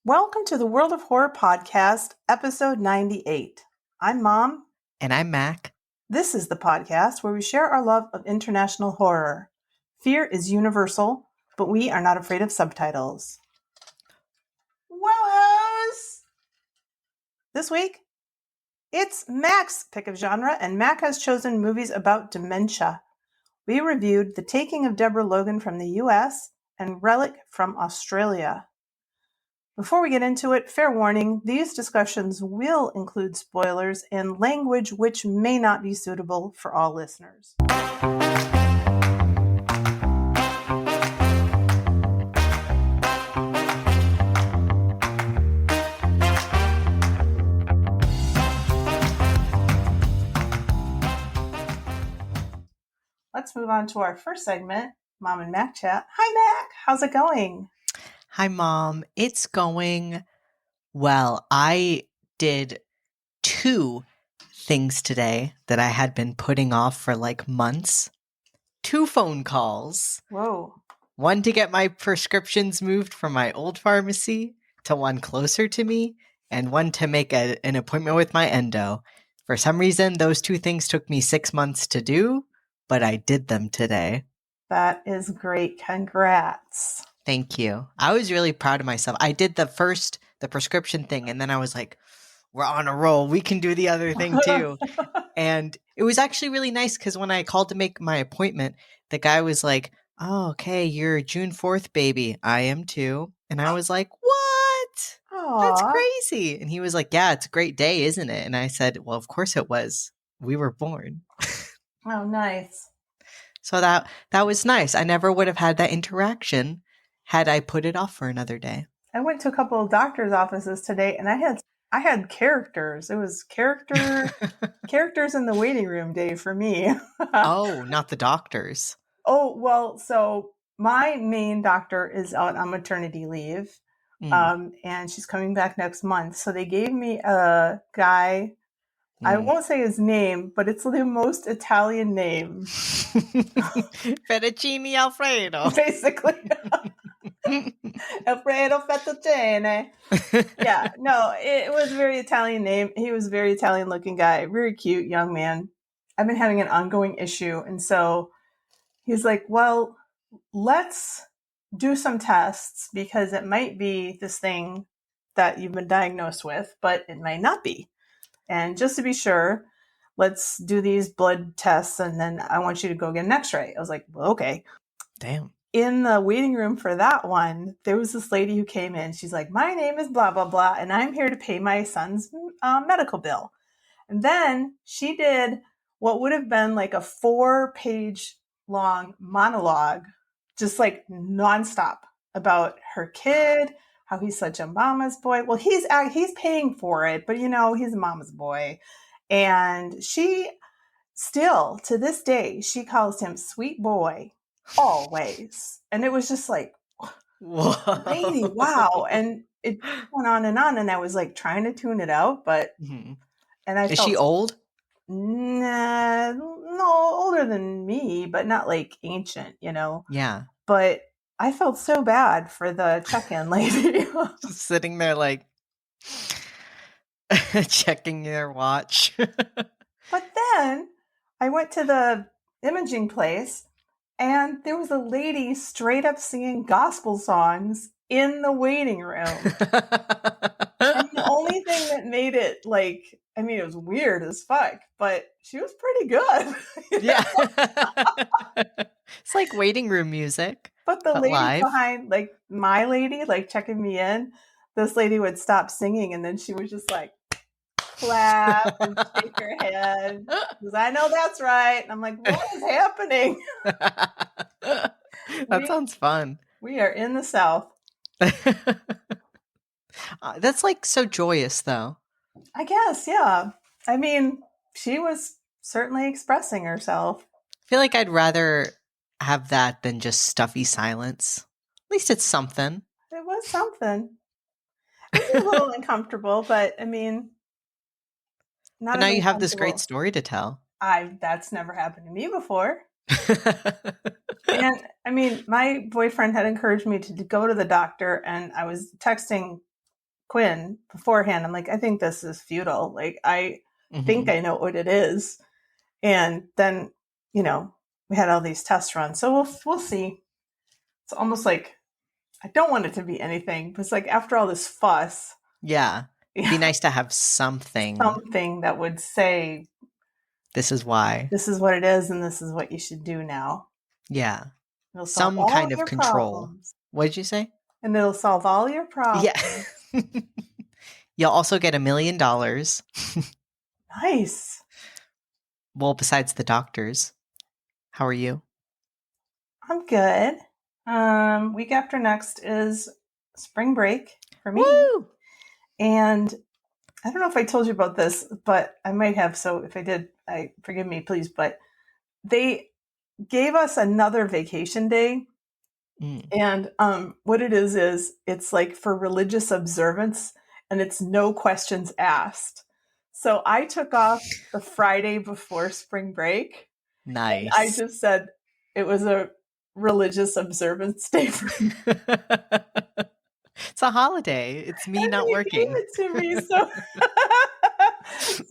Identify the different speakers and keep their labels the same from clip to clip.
Speaker 1: Welcome to the World of Horror Podcast, episode 98. I'm Mom.
Speaker 2: And I'm Mac.
Speaker 1: This is the podcast where we share our love of international horror. Fear is universal, but we are not afraid of subtitles. WoHos! This week, it's Mac's pick of genre, and Mac has chosen movies about dementia. We reviewed The Taking of Deborah Logan from the US and Relic from Australia. Before we get into it, fair warning, these discussions will include spoilers and language which may not be suitable for all listeners. Let's move on to our first segment, Mom and Mac Chat. Hi, Mac. How's it going?
Speaker 2: Hi, Mom. It's going well. I did 2 things today that I had been putting off for like months. 2 phone calls.
Speaker 1: Whoa.
Speaker 2: One to get my prescriptions moved from my old pharmacy to one closer to me, and one to make an appointment with my endo. For some reason, those 2 things took me 6 months to do, but I did them today.
Speaker 1: That is great. Congrats.
Speaker 2: Thank you. I was really proud of myself. I did the prescription thing, and then I was like, we're on a roll. We can do the other thing too. And it was actually really nice because when I called to make my appointment, the guy was like, oh, okay, you're a June 4th baby. I am too. And I was like, what?
Speaker 1: Aww.
Speaker 2: That's crazy. And he was like, yeah, it's a great day, isn't it? And I said, well, of course it was. We were born.
Speaker 1: Oh, nice.
Speaker 2: So that was nice. I never would have had that interaction had I put it off for another day.
Speaker 1: I went to a couple of doctors' offices today, and I had characters. It was characters in the waiting room day for me.
Speaker 2: Oh, not the doctors.
Speaker 1: Oh, well, so my main doctor is out on maternity leave, and she's coming back next month. So they gave me a guy. I won't say his name, but it's the most Italian name.
Speaker 2: Fettuccine Alfredo.
Speaker 1: Basically. Alfredo Fettuccine. Yeah, no, it was a very Italian name. He was a very Italian looking guy, very cute young man. I've been having an ongoing issue. And so he's like, well, let's do some tests because it might be this thing that you've been diagnosed with, but it might not be. And just to be sure, let's do these blood tests, and then I want you to go get an x-ray. I was like, well, okay.
Speaker 2: Damn.
Speaker 1: In the waiting room for that one, there was this lady who came in. She's like, my name is blah, blah, blah, and I'm here to pay my son's medical bill. And then she did what would have been like a 4-page long monologue, just like nonstop about her kid, how he's such a mama's boy. Well, he's paying for it, but he's a mama's boy. And she still, to this day, she calls him sweet boy always. And it was just like,
Speaker 2: whoa.
Speaker 1: Lady, wow. And it went on, and I was like trying to tune it out, but and
Speaker 2: Is she old?
Speaker 1: Nah, no, older than me, but not like ancient,
Speaker 2: Yeah.
Speaker 1: But I felt so bad for the check-in lady.
Speaker 2: Just sitting there like checking their watch.
Speaker 1: But then I went to the imaging place, and there was a lady straight up singing gospel songs in the waiting room. And the only thing that made it it was weird as fuck, but she was pretty good.
Speaker 2: Yeah. It's like waiting room music.
Speaker 1: But the lady
Speaker 2: live.
Speaker 1: behind, my lady, checking me in, this lady would stop singing, and then she was just like, clap and shake her head. Because I know that's right. And I'm like, what is happening?
Speaker 2: That sounds fun.
Speaker 1: We are in the South.
Speaker 2: That's so joyous, though.
Speaker 1: I guess, yeah. I mean, she was certainly expressing herself.
Speaker 2: I feel like I'd rather have that than just stuffy silence. At least it's something.
Speaker 1: It was something. It was a little uncomfortable, but I mean,
Speaker 2: But now you have this great story to tell.
Speaker 1: That's never happened to me before. And I mean, my boyfriend had encouraged me to go to the doctor, and I was texting Quinn beforehand. I'm like, I think this is futile. Like, I think I know what it is. And then, we had all these test runs. So we'll see. It's almost like I don't want it to be anything, but it's like after all this fuss.
Speaker 2: Yeah. It'd be nice to have something
Speaker 1: that would say,
Speaker 2: this is why.
Speaker 1: This is what it is, and this is what you should do now.
Speaker 2: Yeah.
Speaker 1: It'll
Speaker 2: Some kind of control.
Speaker 1: Problems.
Speaker 2: What did you say?
Speaker 1: And it'll solve all your problems.
Speaker 2: Yeah. You'll also get $1 million.
Speaker 1: Nice.
Speaker 2: Well, besides the doctors. How are you?
Speaker 1: I'm good. Week after next is spring break for me.
Speaker 2: Woo!
Speaker 1: And I don't know if I told you about this, but I might have. So if I did, forgive me, please. But they gave us another vacation day. And what it is it's like for religious observance, and it's no questions asked. So I took off the Friday before spring break.
Speaker 2: Nice.
Speaker 1: I just said it was a religious observance day for me.
Speaker 2: It's a holiday. It's me not working.
Speaker 1: Gave it to me, so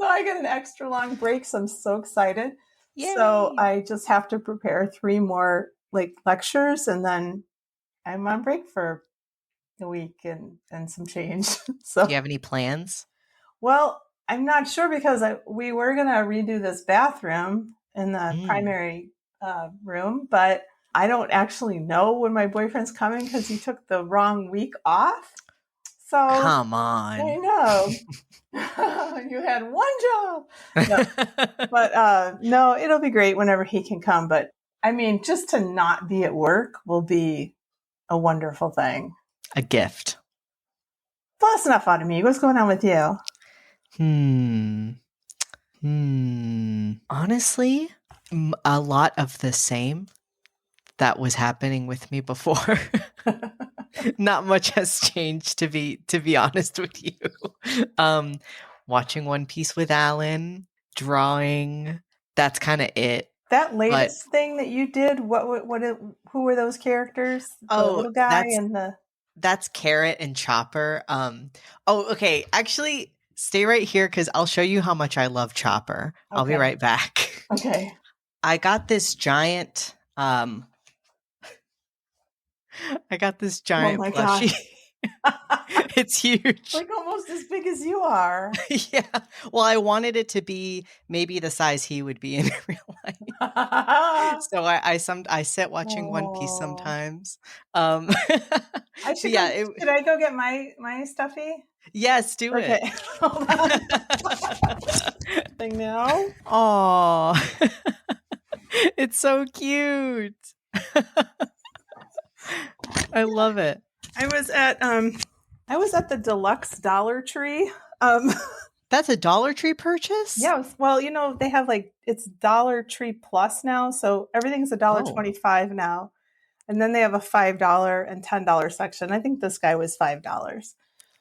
Speaker 1: I get an extra long break. So I'm so excited. Yay. So I just have to prepare 3 more lectures, and then I'm on break for a week and some change. So,
Speaker 2: do you have any plans?
Speaker 1: Well, I'm not sure because we were going to redo this bathroom in the primary room, but I don't actually know when my boyfriend's coming because he took the wrong week off. So
Speaker 2: come on.
Speaker 1: I know. You had one job. No. But no, it'll be great whenever he can come. But I mean, just to not be at work will be a wonderful thing.
Speaker 2: A gift.
Speaker 1: Well, that's enough out of me. What's going on with you?
Speaker 2: Honestly, a lot of the same that was happening with me before. Not much has changed, to be honest with you. Watching One Piece with Alan, drawing. That's kind of it.
Speaker 1: That latest thing that you did, who were those characters? The little guy and the...
Speaker 2: That's Carrot and Chopper. Okay. Actually, stay right here because I'll show you how much I love Chopper. Okay. I'll be right back.
Speaker 1: Okay.
Speaker 2: I got this giant... plushie. It's huge.
Speaker 1: Like almost as big as you are.
Speaker 2: Yeah. Well, I wanted it to be maybe the size he would be in real life. So I sit watching One Piece sometimes.
Speaker 1: I should should I go get my stuffie?
Speaker 2: Yes, do it.
Speaker 1: Hold on. Thing now.
Speaker 2: Oh. It's so cute. I love it.
Speaker 1: I was at the Deluxe Dollar Tree.
Speaker 2: That's a Dollar Tree purchase?
Speaker 1: Yeah. Well, they have it's Dollar Tree Plus now, so everything's $1.25 now, and then they have a $5 and $10 section. I think this guy was $5.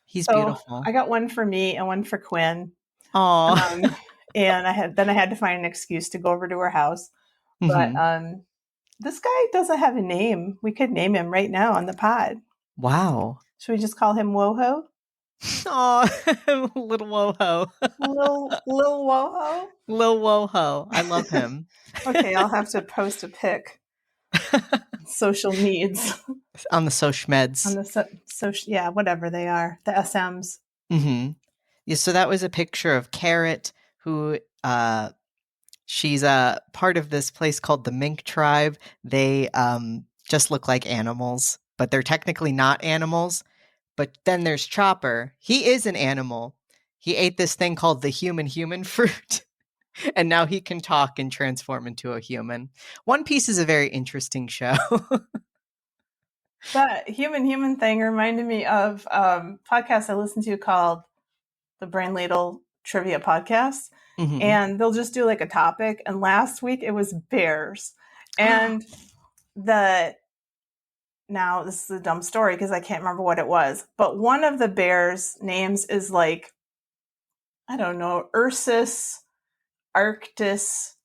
Speaker 2: He's beautiful.
Speaker 1: I got one for me and one for Quinn.
Speaker 2: Aww.
Speaker 1: And I had to find an excuse to go over to her house, but this guy doesn't have a name. We could name him right now on the pod.
Speaker 2: Wow.
Speaker 1: Should we just call him WoHo?
Speaker 2: Oh, little WoHo.
Speaker 1: Lil WoHo?
Speaker 2: Lil WoHo. I love him.
Speaker 1: Okay, I'll have to post a pic. Social needs.
Speaker 2: On the social meds.
Speaker 1: On the whatever they are. The SMs.
Speaker 2: Mm-hmm. Yeah, so that was a picture of Carrot, who she's a part of this place called the Mink Tribe. They just look like animals, but they're technically not animals. But then there's Chopper. He is an animal. He ate this thing called the human fruit. And now he can talk and transform into a human. One Piece is a very interesting show.
Speaker 1: That human thing reminded me of a podcast I listened to called the Brain Ladle Trivia Podcast. Mm-hmm. And they'll just do a topic. And last week it was bears. And now this is a dumb story because I can't remember what it was. But one of the bears' names is I don't know, Ursus, arctos,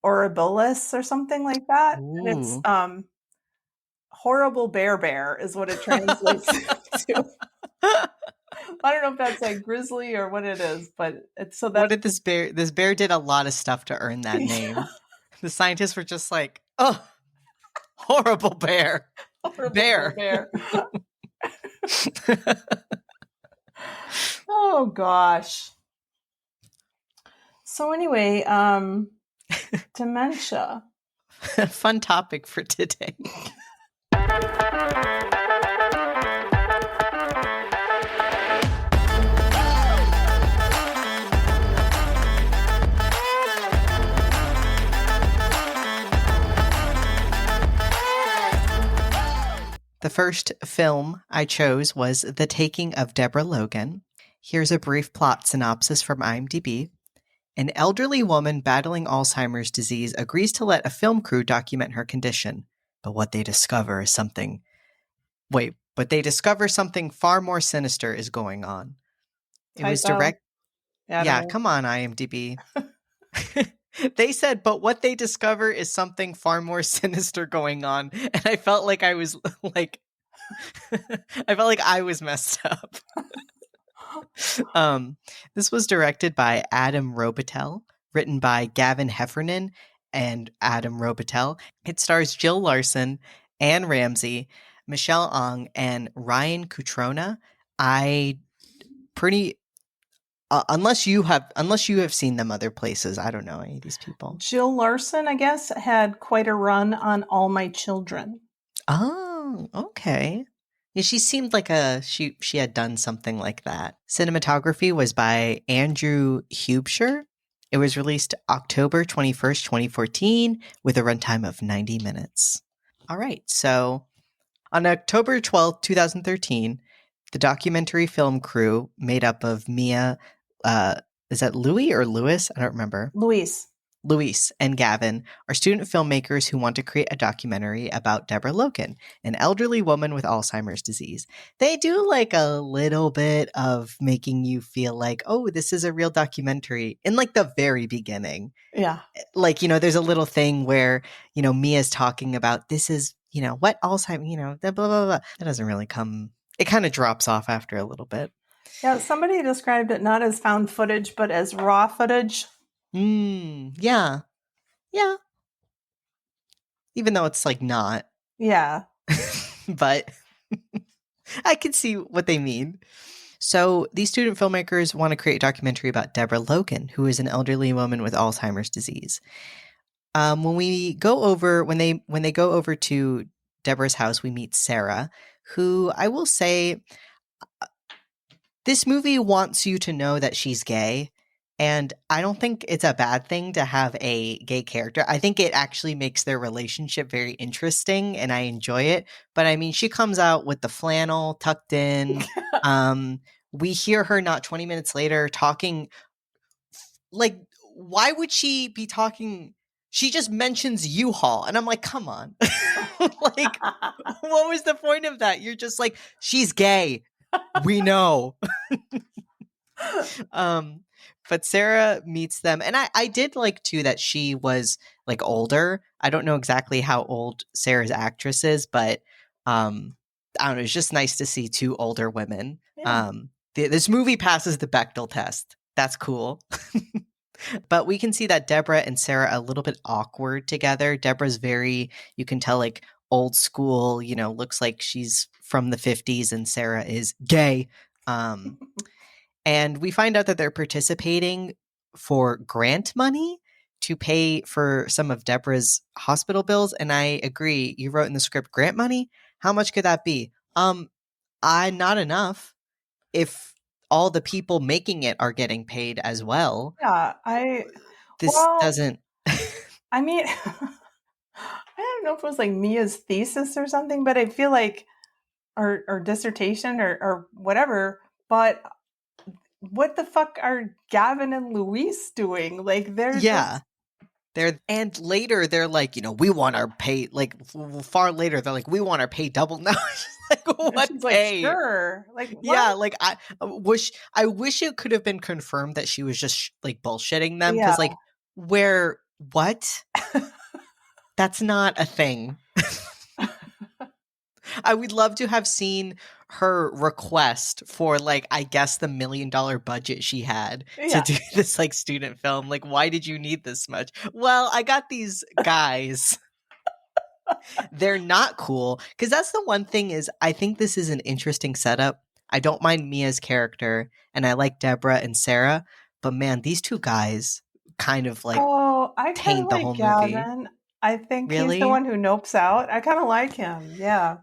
Speaker 1: horribilis or something like that. Ooh. And it's horrible bear is what it translates to. I don't know if that's like Grizzly or what it is, but it's so that.
Speaker 2: What did this bear? This bear did a lot of stuff to earn that name. The scientists were just like, "Oh, horrible bear,
Speaker 1: Horrible bear. Oh gosh. So anyway, dementia.
Speaker 2: Fun topic for today. The first film I chose was The Taking of Deborah Logan. Here's a brief plot synopsis from IMDb. An elderly woman battling Alzheimer's disease agrees to let a film crew document her condition, but what they discover is something... But they discover something far more sinister is going on. It was direct... Yeah, come on, IMDb. They said, but what they discover is something far more sinister going on. And I felt like I was like, I felt like I was messed up. This was directed by Adam Robitel, written by Gavin Heffernan and Adam Robitel. It stars Jill Larson, Anne Ramsey, Michelle Ong, and Ryan Cutrona. Unless you have seen them other places, I don't know any of these people.
Speaker 1: Jill Larson, I guess, had quite a run on All My Children.
Speaker 2: Oh, okay. Yeah, she seemed like she had done something like that. Cinematography was by Andrew Hubscher. It was released October 21st, 2014, with a runtime of 90 minutes. All right, so on October 12th, 2013, the documentary film crew made up of Mia, is that Louis or Louis? I don't remember. Luis and Gavin are student filmmakers who want to create a documentary about Deborah Logan, an elderly woman with Alzheimer's disease. They do like a little bit of making you feel like, oh, this is a real documentary in like the very beginning.
Speaker 1: Yeah.
Speaker 2: Like, there's a little thing where, Mia's talking about this is, what Alzheimer's, blah, blah, blah. That doesn't really come, it kind of drops off after a little bit.
Speaker 1: Yeah, somebody described it not as found footage, but as raw footage.
Speaker 2: Yeah. Even though it's like not.
Speaker 1: Yeah.
Speaker 2: But I can see what they mean. So these student filmmakers want to create a documentary about Deborah Logan, who is an elderly woman with Alzheimer's disease. When they go over to Deborah's house, we meet Sarah, who I will say, this movie wants you to know that she's gay. And I don't think it's a bad thing to have a gay character. I think it actually makes their relationship very interesting and I enjoy it. But I mean, she comes out with the flannel tucked in. We hear her not 20 minutes later talking. Like, why would she be talking? She just mentions U-Haul. And I'm like, come on. Like, what was the point of that? You're just like, she's gay. We know. But Sarah meets them. And I did like, too, that she was, like, older. I don't know exactly how old Sarah's actress is, but I don't know. It's just nice to see two older women. Yeah. This movie passes the Bechdel test. That's cool. But we can see that Deborah and Sarah are a little bit awkward together. Deborah's very, you can tell, like, old school, looks like she's from the 50s, and Sarah is gay. And we find out that they're participating for grant money to pay for some of Deborah's hospital bills. And I agree. You wrote in the script, grant money? How much could that be? Not enough if all the people making it are getting paid as well.
Speaker 1: Yeah,
Speaker 2: doesn't...
Speaker 1: I mean, I don't know if it was like Mia's thesis or something, but I feel like, or dissertation or whatever, but what the fuck are Gavin and Luis doing? Like,
Speaker 2: and later they're like, we want our pay, like far later, they're like, we want our pay double now. Like, what pay?
Speaker 1: Like, sure. Like, what?
Speaker 2: Yeah, like I wish it could have been confirmed that she was just like bullshitting them. Because like, what? That's not a thing. I would love to have seen her request for, like, I guess the $1 million budget she had to
Speaker 1: Yeah.
Speaker 2: do this, like, student film. Like, why did you need this much? Well, I got these guys. They're not cool. Because that's the one thing is, I think this is an interesting setup. I don't mind Mia's character, and I like Deborah and Sarah. But man, these two guys kind of, like,
Speaker 1: Oh, I kind of
Speaker 2: taint the
Speaker 1: like
Speaker 2: whole movie.
Speaker 1: Gavin. I think he's the
Speaker 2: Really?
Speaker 1: one who nopes out. I kind of like him. Yeah.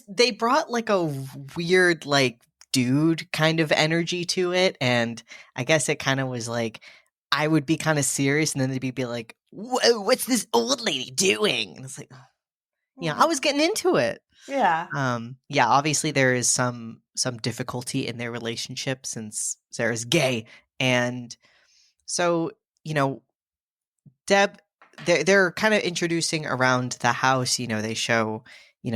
Speaker 2: They brought like a weird, like, dude kind of energy to it. And I guess it kind of was like, I would be kind of serious and then they'd be like, what's this old lady doing? And it's like, I was getting into it.
Speaker 1: Yeah.
Speaker 2: Yeah, obviously there is some difficulty in their relationship since Sarah's gay. And so, Deb, they're kind of introducing around the house. They show,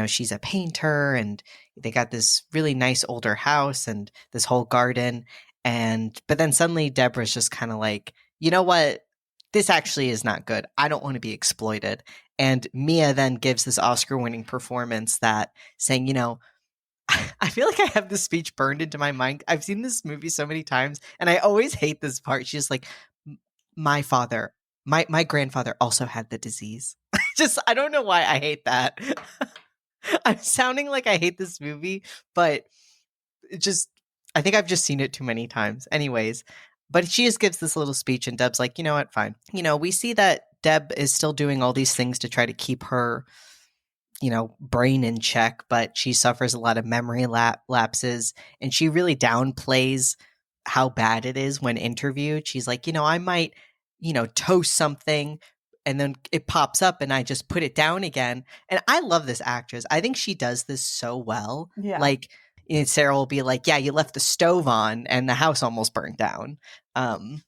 Speaker 2: she's a painter, and they got this really nice older house and this whole garden. But then suddenly Deborah's just kind of like, you know what? This actually is not good. I don't want to be exploited. And Mia then gives this Oscar-winning performance that saying, I feel like I have this speech burned into my mind. I've seen this movie so many times, and I always hate this part. She's like, my father, my grandfather also had the disease. I don't know why I hate that. I'm sounding like I hate this movie, but I think I've just seen it too many times. Anyways, but she just gives this little speech, and Deb's like, you know what, fine. We see that Deb is still doing all these things to try to keep her, brain in check, but she suffers a lot of memory lapses, and she really downplays how bad it is when interviewed. She's like, I might, toast something and then it pops up and I just put it down again. And I love this actress. I think she does this so well.
Speaker 1: Yeah.
Speaker 2: Like, Sarah will be like, yeah, you left the stove on and the house almost burned down. And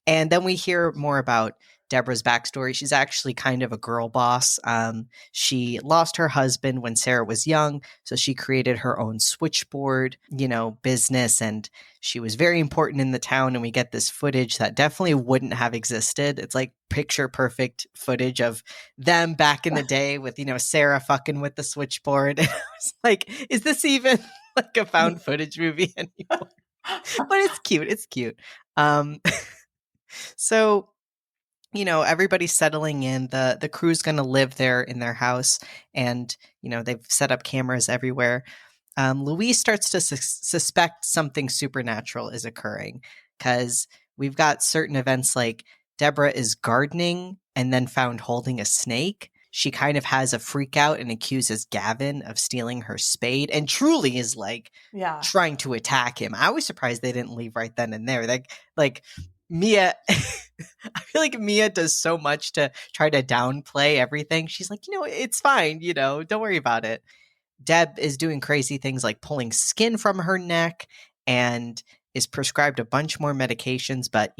Speaker 2: then we hear more about Deborah's backstory. She's actually kind of a girl boss. She lost her husband when Sarah was young, so she created her own switchboard, business, and she was very important in the town. And we get this footage that definitely wouldn't have existed. It's like picture perfect footage of them back in the day with, Sarah fucking with the switchboard. And I was like, is this even like a found footage movie anymore? But it's cute. It's cute. So, everybody's settling in. The crew's going to live there in their house, and, they've set up cameras everywhere. Louise starts to suspect something supernatural is occurring because we've got certain events like Deborah is gardening and then found holding a snake. She kind of has a freak out and accuses Gavin of stealing her spade and truly is like trying to attack him. I was surprised they didn't leave right then and there. Like Mia, I feel like Mia does so much to try to downplay everything. She's like, it's fine, don't worry about it. Deb is doing crazy things like pulling skin from her neck and is prescribed a bunch more medications, but,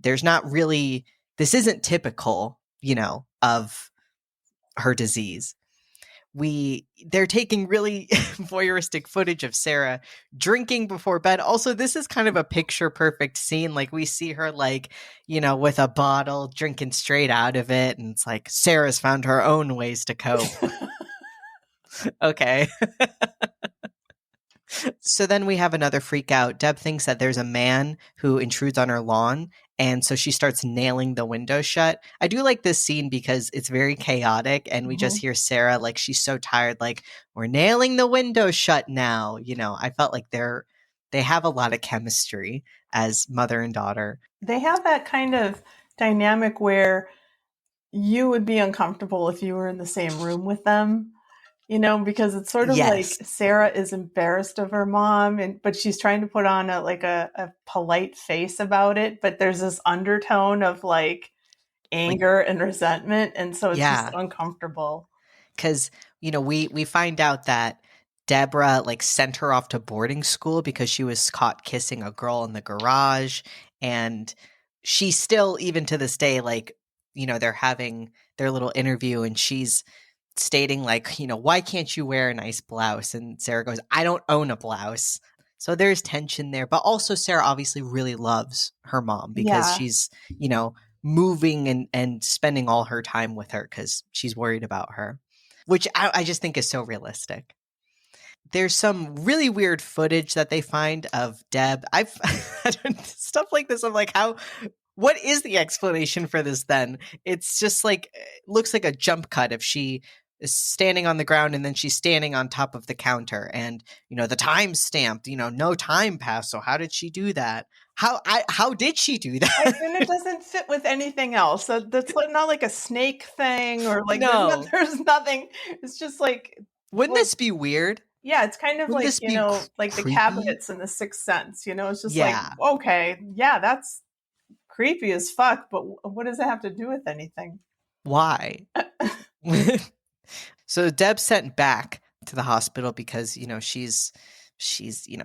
Speaker 2: there's not really, this isn't typical, of her disease. They're taking really voyeuristic footage of Sarah drinking before bed. Also, this is kind of a picture perfect scene. Like, we see her like, with a bottle drinking straight out of it. And it's like, Sarah's found her own ways to cope. Okay. So then we have another freak out. Deb thinks that there's a man who intrudes on her lawn, and so she starts nailing the window shut. I do like this scene because it's very chaotic, and we just hear Sarah, like, she's so tired, like, we're nailing the window shut now. I felt like they have a lot of chemistry as mother and daughter.
Speaker 1: They have that kind of dynamic where you would be uncomfortable if you were in the same room with them. Because it's sort of like Sarah is embarrassed of her mom, but she's trying to put on a polite face about it. But there's this undertone of like anger and resentment. And so it's just uncomfortable.
Speaker 2: Because, we find out that Deborah like sent her off to boarding school because she was caught kissing a girl in the garage. And she still, even to this day, like, they're having their little interview and she's stating like, why can't you wear a nice blouse? And Sarah goes, I don't own a blouse. So there's tension there. But also Sarah obviously really loves her mom because she's, moving and spending all her time with her because she's worried about her. which I just think is so realistic. There's some really weird footage that they find of Deb. I've stuff like this. I'm like, what is the explanation for this then? It's just like, it looks like a jump cut if she is standing on the ground and then she's standing on top of the counter, and the time stamped, no time passed. So how did she do that? How did she do that?
Speaker 1: And it doesn't fit with anything else. So that's not like a snake thing or like
Speaker 2: No.
Speaker 1: there's nothing. It's just like,
Speaker 2: wouldn't this be weird?
Speaker 1: Yeah, it's kind of
Speaker 2: Wouldn't
Speaker 1: like, like
Speaker 2: creepy?
Speaker 1: The cabinets in The Sixth Sense, it's just
Speaker 2: Yeah.
Speaker 1: like, okay, yeah, that's creepy as fuck, but what does it have to do with anything?
Speaker 2: Why? So Deb's sent back to the hospital because, she's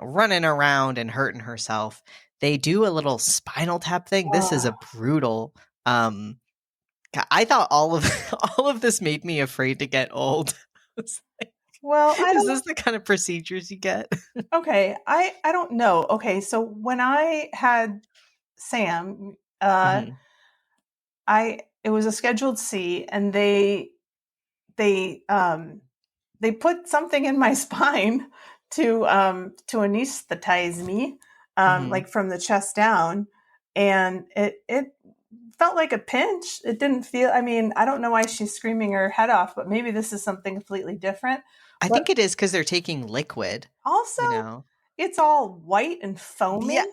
Speaker 2: running around and hurting herself. They do a little spinal tap thing. This is a brutal, I thought all of this made me afraid to get old.
Speaker 1: Well,
Speaker 2: is this the kind of procedures you get?
Speaker 1: Okay, I don't know. Okay, so when I had Sam, it was a scheduled C, and they put something in my spine to anesthetize me, like from the chest down, and it felt like a pinch. It didn't feel. I mean, I don't know why she's screaming her head off, but maybe this is something completely different.
Speaker 2: I think it is because they're taking liquid.
Speaker 1: Also, it's all white and foamy.
Speaker 2: Yeah.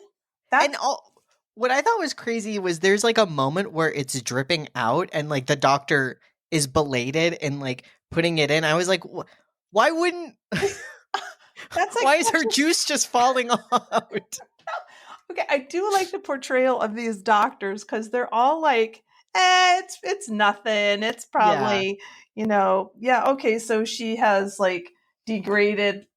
Speaker 2: What I thought was crazy was there's like a moment where it's dripping out and like the doctor is belated and like putting it in. I was like, why wouldn't why is her juice just falling out?
Speaker 1: Okay, I do like the portrayal of these doctors because they're all like, it's nothing. It's probably, okay, so she has like degraded,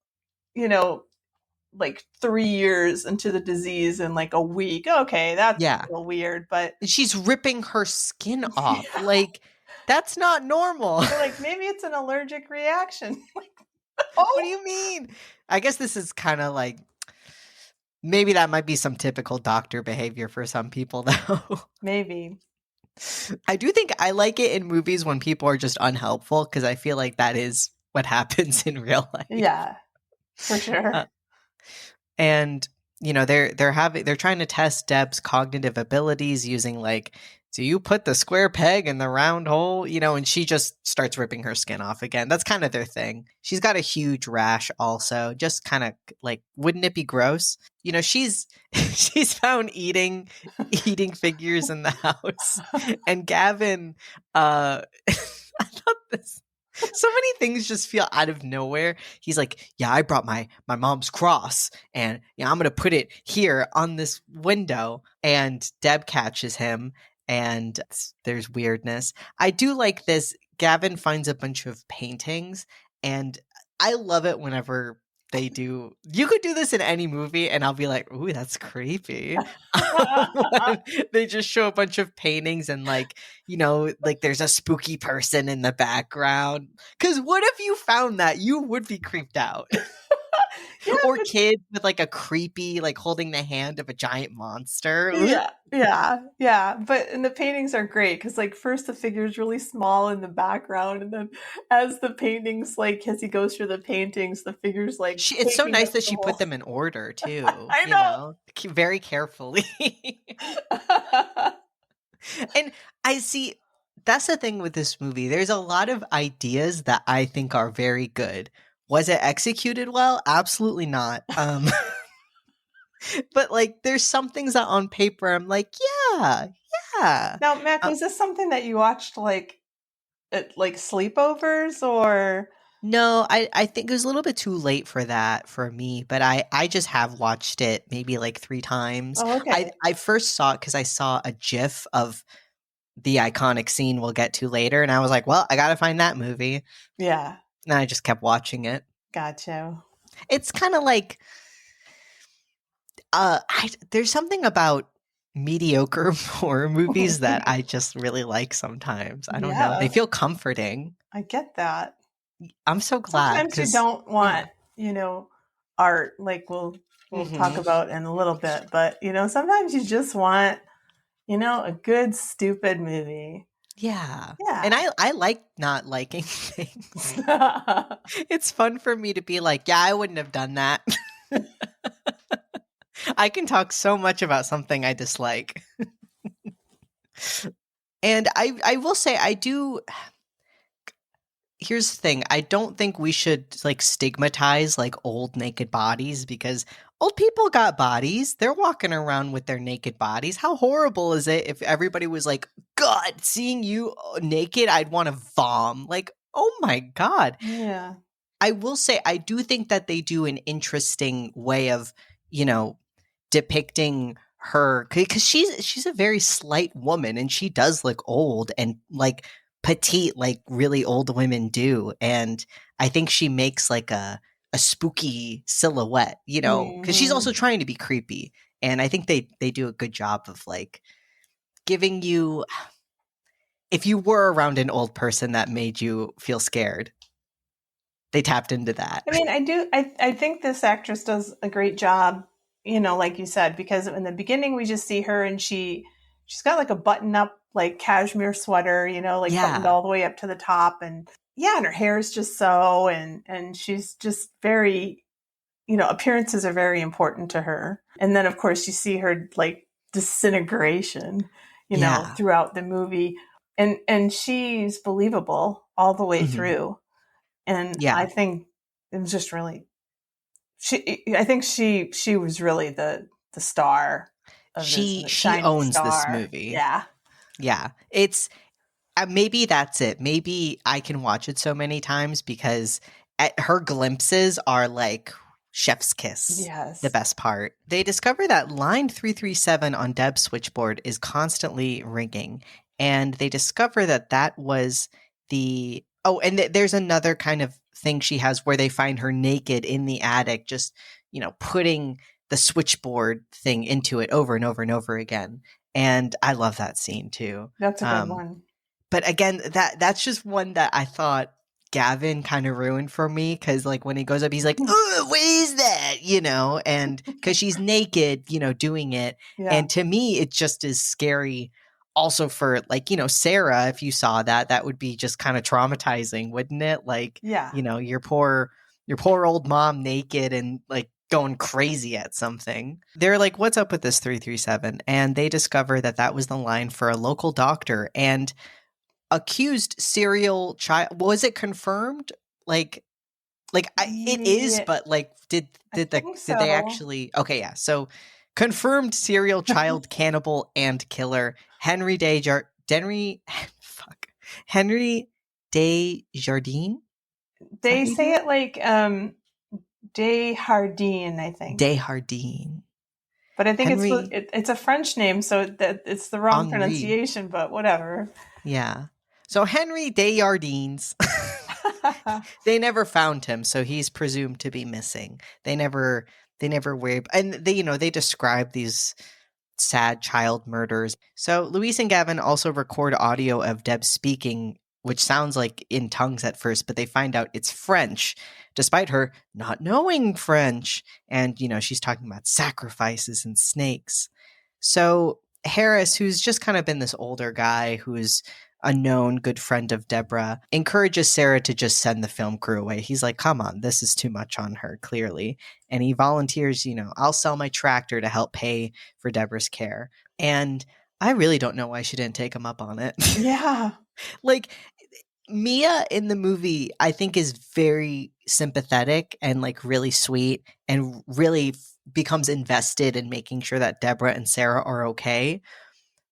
Speaker 1: like 3 years into the disease in like a week. Okay, that's a little weird, but
Speaker 2: she's ripping her skin off. Yeah. Like, that's not normal.
Speaker 1: Like, maybe it's an allergic reaction.
Speaker 2: What do you mean? I guess this is kind of like, maybe that might be some typical doctor behavior for some people, though.
Speaker 1: Maybe.
Speaker 2: I do think I like it in movies when people are just unhelpful, because I feel like that is what happens in real life.
Speaker 1: Yeah, for sure.
Speaker 2: And they're trying to test Deb's cognitive abilities using like, do you put the square peg in the round hole? And she just starts ripping her skin off again. That's kind of their thing. She's got a huge rash also. Just kind of like, wouldn't it be gross? She's found eating figures in the house. And Gavin, I thought this, so many things just feel out of nowhere. He's like, yeah, I brought my mom's cross, and I'm going to put it here on this window. And Deb catches him, and there's weirdness. I do like this. Gavin finds a bunch of paintings, and I love it whenever they do. You could do this in any movie, and I'll be like, ooh, that's creepy. They just show a bunch of paintings, and like, like there's a spooky person in the background. Because what if you found that? You would be creeped out. Yeah, or kids with like a creepy, like holding the hand of a giant monster.
Speaker 1: Yeah. But and the paintings are great because like first the figure is really small in the background, and then as the paintings, like as he goes through the paintings, the figure's like.
Speaker 2: It's so nice that she put them in order too.
Speaker 1: I know.
Speaker 2: Very carefully. And I see. That's the thing with this movie. There's a lot of ideas that I think are very good. Was it executed well? Absolutely not. But like, there's some things that on paper I'm like, yeah.
Speaker 1: Now, Mac, was this something that you watched like at like sleepovers or?
Speaker 2: No, I think it was a little bit too late for that for me. But I just have watched it maybe like 3 times.
Speaker 1: Oh, okay.
Speaker 2: I first saw it because I saw a GIF of the iconic scene we'll get to later, and I was like, well, I gotta find that movie.
Speaker 1: Yeah.
Speaker 2: And I just kept watching it.
Speaker 1: Gotcha.
Speaker 2: It's kind of like, there's something about mediocre horror movies that I just really like sometimes. I don't know. They feel comforting.
Speaker 1: I get that.
Speaker 2: I'm so glad.
Speaker 1: Sometimes you don't want, art, like we'll talk about in a little bit, but, sometimes you just want, a good, stupid movie.
Speaker 2: Yeah. And
Speaker 1: Yeah.
Speaker 2: I like not liking things. It's fun for me to be like, yeah, I wouldn't have done that. I can talk so much about something I dislike. And I will say I do. Here's the thing. I don't think we should like stigmatize like old naked bodies, because old people got bodies. They're walking around with their naked bodies. How horrible is it if everybody was like, God, seeing you naked, I'd want to vom. Like, oh my God.
Speaker 1: Yeah.
Speaker 2: I will say I do think that they do an interesting way of, you know, depicting her, because she's a very slight woman and she does look old and like petite, like really old women do. And I think she makes like a spooky silhouette, you know, because she's also
Speaker 1: Mhm.
Speaker 2: trying to be creepy. And I think they do a good job of like giving you, if you were around an old person that made you feel scared, they tapped into that.
Speaker 1: I mean, I think this actress does a great job, you know, like you said, because in the beginning we just see her and she's got like a button up like cashmere sweater, you know, like buttoned
Speaker 2: Yeah.
Speaker 1: all the way up to the top, and yeah, and her hair is just so, and she's just very, you know, appearances are very important to her. And then of course you see her like disintegration, you know,
Speaker 2: Yeah.
Speaker 1: throughout the movie, and she's believable all the way
Speaker 2: Hmm.
Speaker 1: through. And I
Speaker 2: Yeah.
Speaker 1: think it was just really I think she was really the star of this, the
Speaker 2: She
Speaker 1: shining
Speaker 2: owns this
Speaker 1: star.
Speaker 2: movie.
Speaker 1: Yeah.
Speaker 2: Yeah. It's maybe that's it. Maybe I can watch it so many times because her glimpses are like chef's kiss. The
Speaker 1: Yes.
Speaker 2: best part. They discover that line 337 on Deb's switchboard is constantly ringing. And they discover that that was the. Oh, and there's another kind of thing she has where they find her naked in the attic, just, you know, putting the switchboard thing into it over and over and over again. And I love that scene too.
Speaker 1: That's a good
Speaker 2: Um,
Speaker 1: one.
Speaker 2: but again, that's just one that I thought Gavin kind of ruined for me, because like when he goes up, he's like, "Ugh, what is that?" You know, and because she's naked, you know, doing it,
Speaker 1: Yeah.
Speaker 2: and to me, it just is scary. Also, for like, you know, Sarah, if you saw that, that would be just kind of traumatizing, wouldn't it? Like,
Speaker 1: Yeah.
Speaker 2: you know, your poor old mom naked and like going crazy at something. They're like, "What's up with this 337?" And they discover that that was the line for a local doctor. And accused serial child, was it confirmed? like it is,
Speaker 1: Yeah,
Speaker 2: but like
Speaker 1: I think
Speaker 2: did they
Speaker 1: so.
Speaker 2: actually, okay, yeah, so confirmed serial child cannibal and killer Henry Denry fuck, Henry Desjardins. Is that
Speaker 1: They
Speaker 2: how you do
Speaker 1: say
Speaker 2: it?
Speaker 1: it like Desjardins, I think.
Speaker 2: Desjardins.
Speaker 1: But I think
Speaker 2: Henry
Speaker 1: it's a French name, so that it's the wrong
Speaker 2: Henri.
Speaker 1: pronunciation, but whatever.
Speaker 2: Yeah. So Henry Desjardins. They never found him, so he's presumed to be missing. They never were, and they, you know, they describe these sad child murders. So Louise and Gavin also record audio of Deb speaking, which sounds like in tongues at first, but they find out it's French, despite her not knowing French. And, you know, she's talking about sacrifices and snakes. So Harris, who's just kind of been this older guy who's a known good friend of Deborah, encourages Sarah to just send the film crew away. He's like, come on, this is too much on her, clearly. And he volunteers, you know, I'll sell my tractor to help pay for Deborah's care. And I really don't know why she didn't take him up on it.
Speaker 1: Yeah.
Speaker 2: Like, Mia in the movie, I think, is very sympathetic and like really sweet and really becomes invested in making sure that Deborah and Sarah are okay.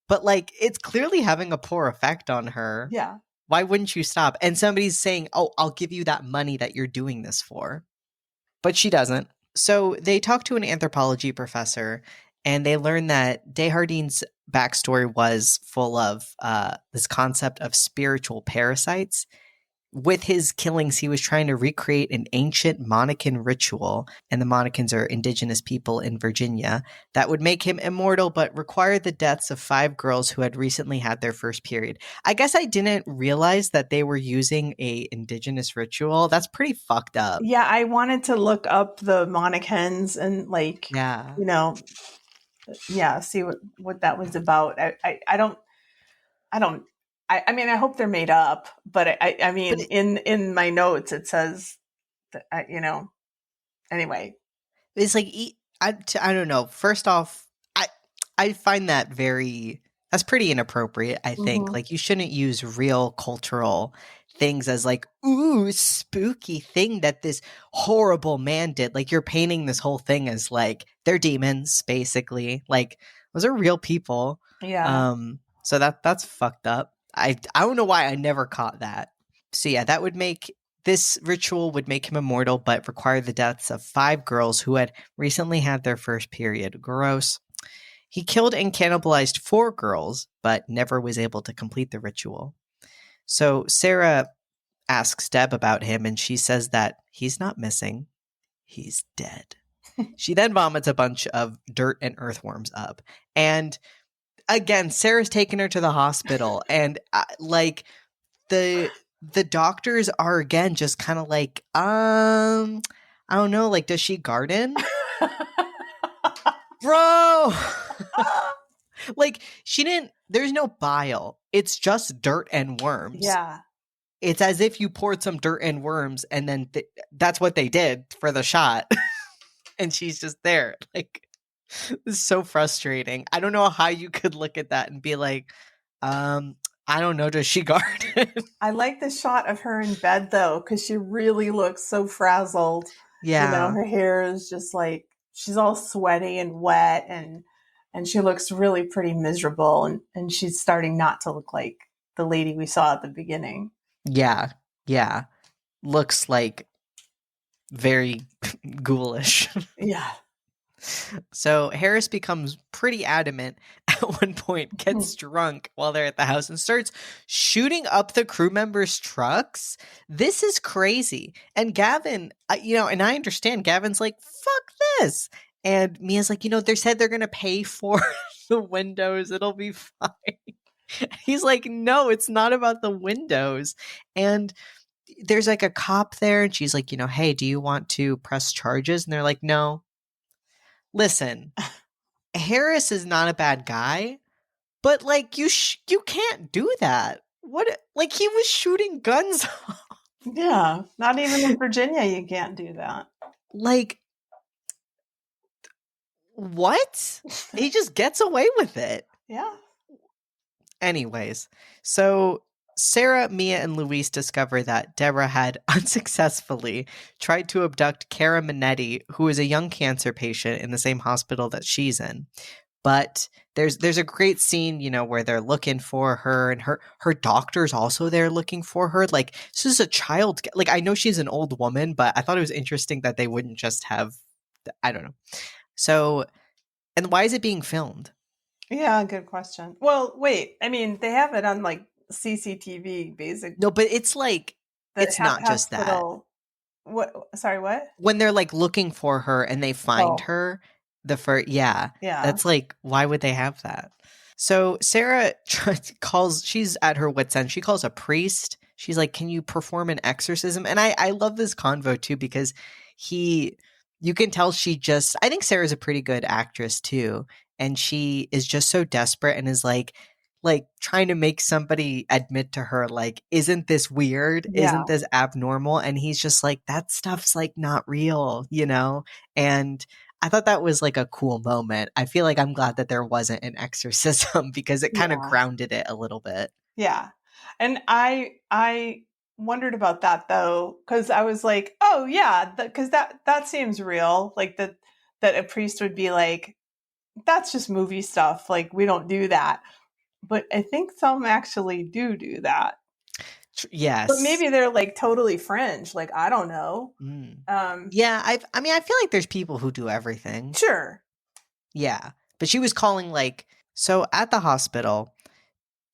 Speaker 2: But like, it's clearly having a poor effect on her.
Speaker 1: Yeah.
Speaker 2: Why wouldn't you stop? And somebody's saying, "Oh, I'll give you that money that you're doing this for." But she doesn't. So they talk to an anthropology professor and they learn that Desjardins' backstory was full of this concept of spiritual parasites. With his killings, he was trying to recreate an ancient Monacan ritual, and the Monacans are indigenous people in Virginia, that would make him immortal but require the deaths of 5 girls who had recently had their first period. I guess I didn't realize that they were using a indigenous ritual. That's pretty fucked up.
Speaker 1: Yeah, I wanted to look up the Monacans and like,
Speaker 2: Yeah.
Speaker 1: you know, yeah, see what that was about. I don't I mean, I hope they're made up, but I
Speaker 2: But
Speaker 1: mean, in my notes it says that anyway.
Speaker 2: it's like I don't know. First off, I find that's pretty inappropriate. I think
Speaker 1: Mm-hmm.
Speaker 2: like you shouldn't use real cultural things as like ooh spooky thing that this horrible man did. Like you're painting this whole thing as like they're demons basically. Like those are real people.
Speaker 1: Yeah.
Speaker 2: So that's fucked up. I don't know why I never caught that. So yeah, this ritual would make him immortal, but require the deaths of 5 girls who had recently had their first period. Gross. He killed and cannibalized 4 girls, but never was able to complete the ritual. So Sarah asks Deb about him, and she says that he's not missing. He's dead. She then vomits a bunch of dirt and earthworms up. And again, Sarah's taking her to the hospital, and like the doctors are again just kind of like, I don't know, like, does she garden? Bro! Like, there's no bile. It's just dirt and worms.
Speaker 1: Yeah.
Speaker 2: It's as if you poured some dirt and worms, and then that's what they did for the shot. And she's just there. Like, it's so frustrating. I don't know how you could look at that and be like, I don't know, does she garden?
Speaker 1: I like the shot of her in bed though, because she really looks so frazzled.
Speaker 2: Yeah.
Speaker 1: Her hair is just like, she's all sweaty and wet, and she looks really pretty miserable, and she's starting not to look like the lady we saw at the beginning.
Speaker 2: Yeah. Yeah. Looks like very ghoulish.
Speaker 1: Yeah.
Speaker 2: So Harris becomes pretty adamant at one point, gets drunk while they're at the house and starts shooting up the crew members' trucks. This is crazy. And Gavin, and I understand Gavin's like, fuck this. And Mia's like, they said they're going to pay for the windows. It'll be fine. He's like, no, it's not about the windows. And there's like a cop there and she's like, hey, do you want to press charges? And they're like, no. Listen, Harris is not a bad guy, but like you can't do that. What? Like he was shooting guns off.
Speaker 1: Yeah, not even in Virginia you can't do that.
Speaker 2: Like what? He just gets away with it.
Speaker 1: Yeah.
Speaker 2: Anyways, so Sarah, Mia, and Luis discover that Deborah had unsuccessfully tried to abduct Cara Minetti, who is a young cancer patient in the same hospital that she's in. But there's a great scene, where they're looking for her, and her doctor's also there looking for her. Like, this is a child. Like, I know she's an old woman, but I thought it was interesting that they wouldn't just have, I don't know. So, and why is it being filmed?
Speaker 1: Yeah, good question. Well, wait, I mean, they have it on like CCTV, basically.
Speaker 2: No, but it's like, it's not just that.
Speaker 1: What? Sorry, what?
Speaker 2: When they're like looking for her and they find her, yeah, that's like, why would they have that? So Sarah she's at her wit's end. She calls a priest. She's like, can you perform an exorcism? And I love this convo too, because you can tell I think Sarah's a pretty good actress too. And she is just so desperate and is like trying to make somebody admit to her, like, isn't this weird? Yeah. Isn't this abnormal? And he's just like, that stuff's like not real, And I thought that was like a cool moment. I feel like I'm glad that there wasn't an exorcism because it kind of grounded it a little bit.
Speaker 1: Yeah. And I wondered about that though, because I was like, oh yeah, because that seems real. Like that a priest would be like, that's just movie stuff. Like we don't do that. But I think some actually do that.
Speaker 2: Yes.
Speaker 1: But maybe they're like totally fringe. Like, I don't know.
Speaker 2: Yeah. I feel like there's people who do everything.
Speaker 1: Sure.
Speaker 2: Yeah. But she was calling so at the hospital,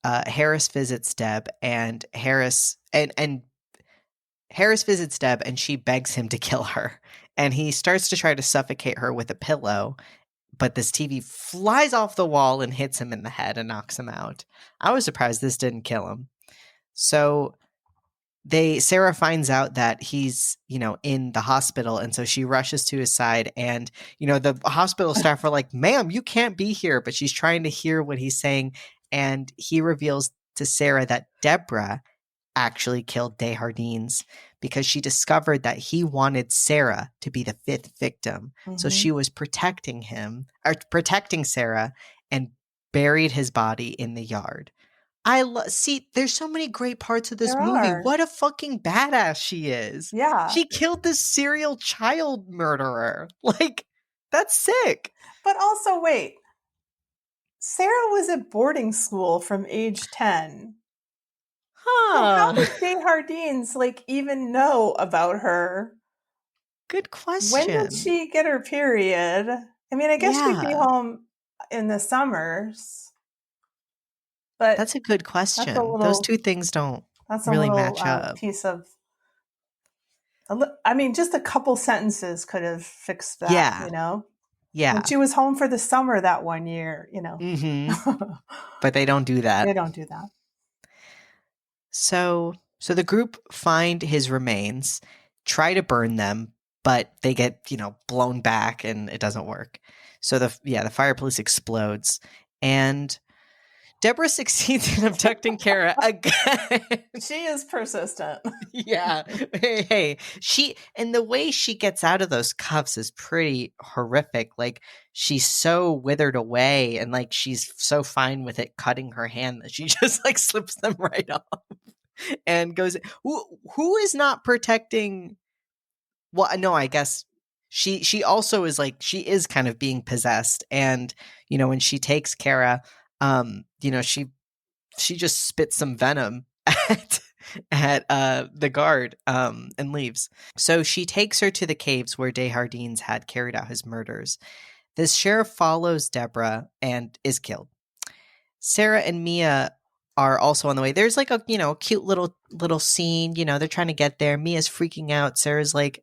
Speaker 2: Harris visits Deb and Harris visits Deb and she begs him to kill her. And he starts to try to suffocate her with a pillow. But this TV flies off the wall and hits him in the head and knocks him out. I was surprised this didn't kill him. So Sarah finds out that he's, in the hospital. And so she rushes to his side and, the hospital staff are like, ma'am, you can't be here. But she's trying to hear what he's saying. And he reveals to Sarah that Deborah actually killed Desjardins because she discovered that he wanted Sarah to be the 5th victim. So she was protecting Sarah and buried his body in the yard. See, there's so many great parts of this movie. What a fucking badass she is.
Speaker 1: Yeah.
Speaker 2: She killed this serial child murderer. Like, that's sick.
Speaker 1: But also, wait. Sarah was at boarding school from age 10.
Speaker 2: Huh.
Speaker 1: So how did Desjardins, like, even know about her?
Speaker 2: Good question.
Speaker 1: When did she get her period? I mean, I guess she'd be home in the summers. But
Speaker 2: that's a good question.
Speaker 1: That's
Speaker 2: those two things don't really match up.
Speaker 1: Piece of, I mean, just a couple sentences could have fixed that.
Speaker 2: Yeah.
Speaker 1: You know.
Speaker 2: Yeah.
Speaker 1: When she was home for the summer that one year, you know.
Speaker 2: But they don't do that.
Speaker 1: They don't do that.
Speaker 2: So the group find his remains, try to burn them, but they get, blown back and it doesn't work. So the fire police explodes and Deborah succeeds in abducting Kara again.
Speaker 1: She is persistent.
Speaker 2: Yeah. Hey, and the way she gets out of those cuffs is pretty horrific. Like, she's so withered away and like she's so fine with it cutting her hand that she just like slips them right off and goes, who is not protecting? Well, no, I guess she also is like, she is kind of being possessed. And, when she takes Kara, she just spits some venom at the guard and leaves. So she takes her to the caves where Desjardins had carried out his murders. This sheriff follows Deborah and is killed. Sarah and Mia are also on the way. There's like a cute little scene. They're trying to get there. Mia's freaking out. Sarah's like,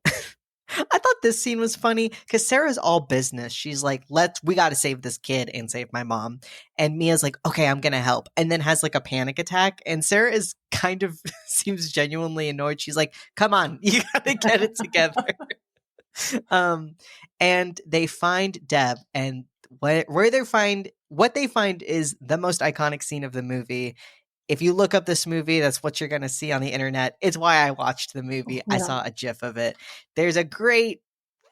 Speaker 2: I thought this scene was funny because Sarah's all business. She's like, we got to save this kid and save my mom. And Mia's like, okay, I'm going to help. And then has like a panic attack. And Sarah is kind of seems genuinely annoyed. She's like, come on, you got to get it together. And they find Deb, and what they find is the most iconic scene of the movie. If you look up this movie, that's what you're going to see on the internet. It's why I watched the movie. Yeah. I saw a GIF of it. There's a great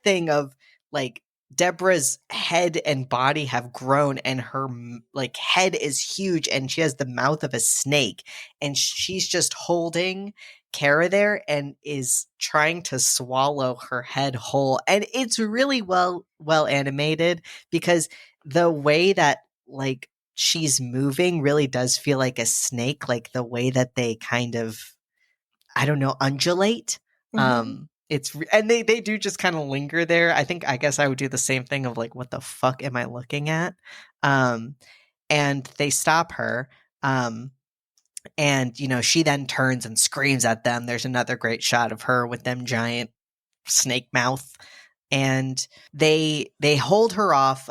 Speaker 2: thing of like Deborah's head and body have grown and her like head is huge and she has the mouth of a snake and she's just holding Kara there and is trying to swallow her head whole. And it's really well animated because the way that like she's moving really does feel like a snake, like the way that they kind of, I don't know, undulate. And they do just kind of linger there. I guess I would do the same thing of like, what the fuck am I looking at? And they stop her. And she then turns and screams at them. There's another great shot of her with them giant snake mouth. And they hold her off.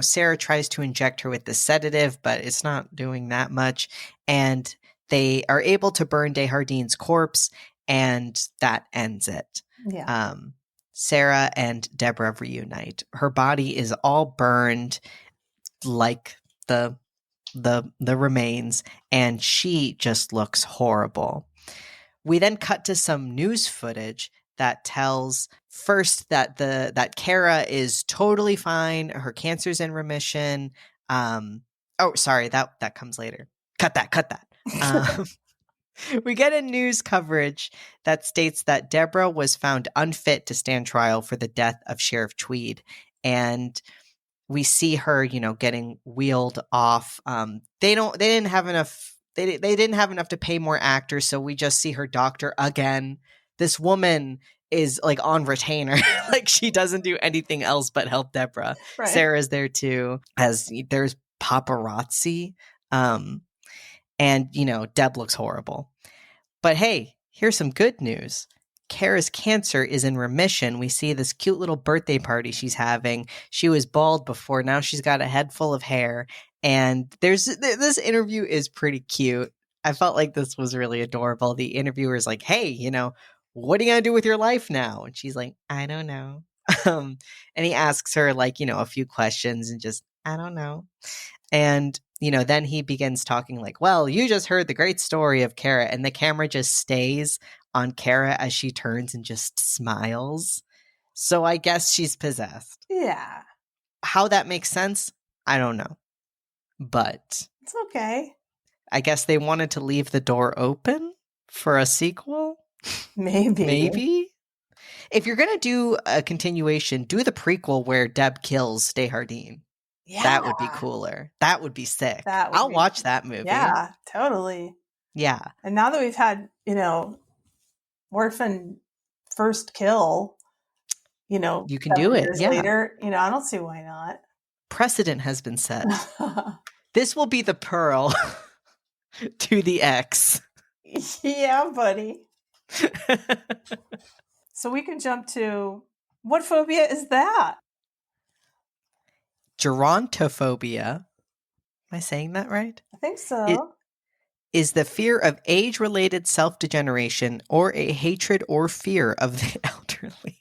Speaker 2: Sarah tries to inject her with the sedative, but it's not doing that much. And they are able to burn Desjardins' corpse, and that ends it.
Speaker 1: Yeah.
Speaker 2: Sarah and Deborah reunite. Her body is all burned like the remains, and she just looks horrible. We then cut to some news footage that tells first that that Kara is totally fine. Her cancer's in remission. Sorry, that comes later. Cut that. We get a news coverage that states that Deborah was found unfit to stand trial for the death of Sheriff Tweed. And we see her, getting wheeled off. They didn't have enough to pay more actors. So we just see her doctor again. This woman is like on retainer. Like she doesn't do anything else but help Deborah. Right. Sarah's there too, as there's paparazzi. And Deb looks horrible. But hey, here's some good news. Kara's cancer is in remission. We see this cute little birthday party she's having. She was bald before. Now she's got a head full of hair. And this interview is pretty cute. I felt like this was really adorable. The interviewer's like, hey, what are you going to do with your life now? And she's like, I don't know. And he asks her like, a few questions and just, I don't know. And then he begins talking like, well, you just heard the great story of Kara, and the camera just stays on Kara as she turns and just smiles. So I guess she's possessed.
Speaker 1: Yeah.
Speaker 2: How that makes sense, I don't know. But
Speaker 1: it's okay.
Speaker 2: I guess they wanted to leave the door open for a sequel. Maybe. If you're going to do a continuation, do the prequel where Deb kills Stehardine. Yeah. That would be cooler. That would be sick. I'll watch that movie.
Speaker 1: Yeah, totally.
Speaker 2: Yeah.
Speaker 1: And now that we've had, Orphan first kill,
Speaker 2: you can do it.
Speaker 1: Years later, I don't see why not.
Speaker 2: Precedent has been set. This will be the pearl to the X.
Speaker 1: Yeah, buddy. So we can jump to, what phobia is that?
Speaker 2: Gerontophobia. Am I saying that right?
Speaker 1: I think so.
Speaker 2: Is the fear of age-related self-degeneration or a hatred or fear of the elderly.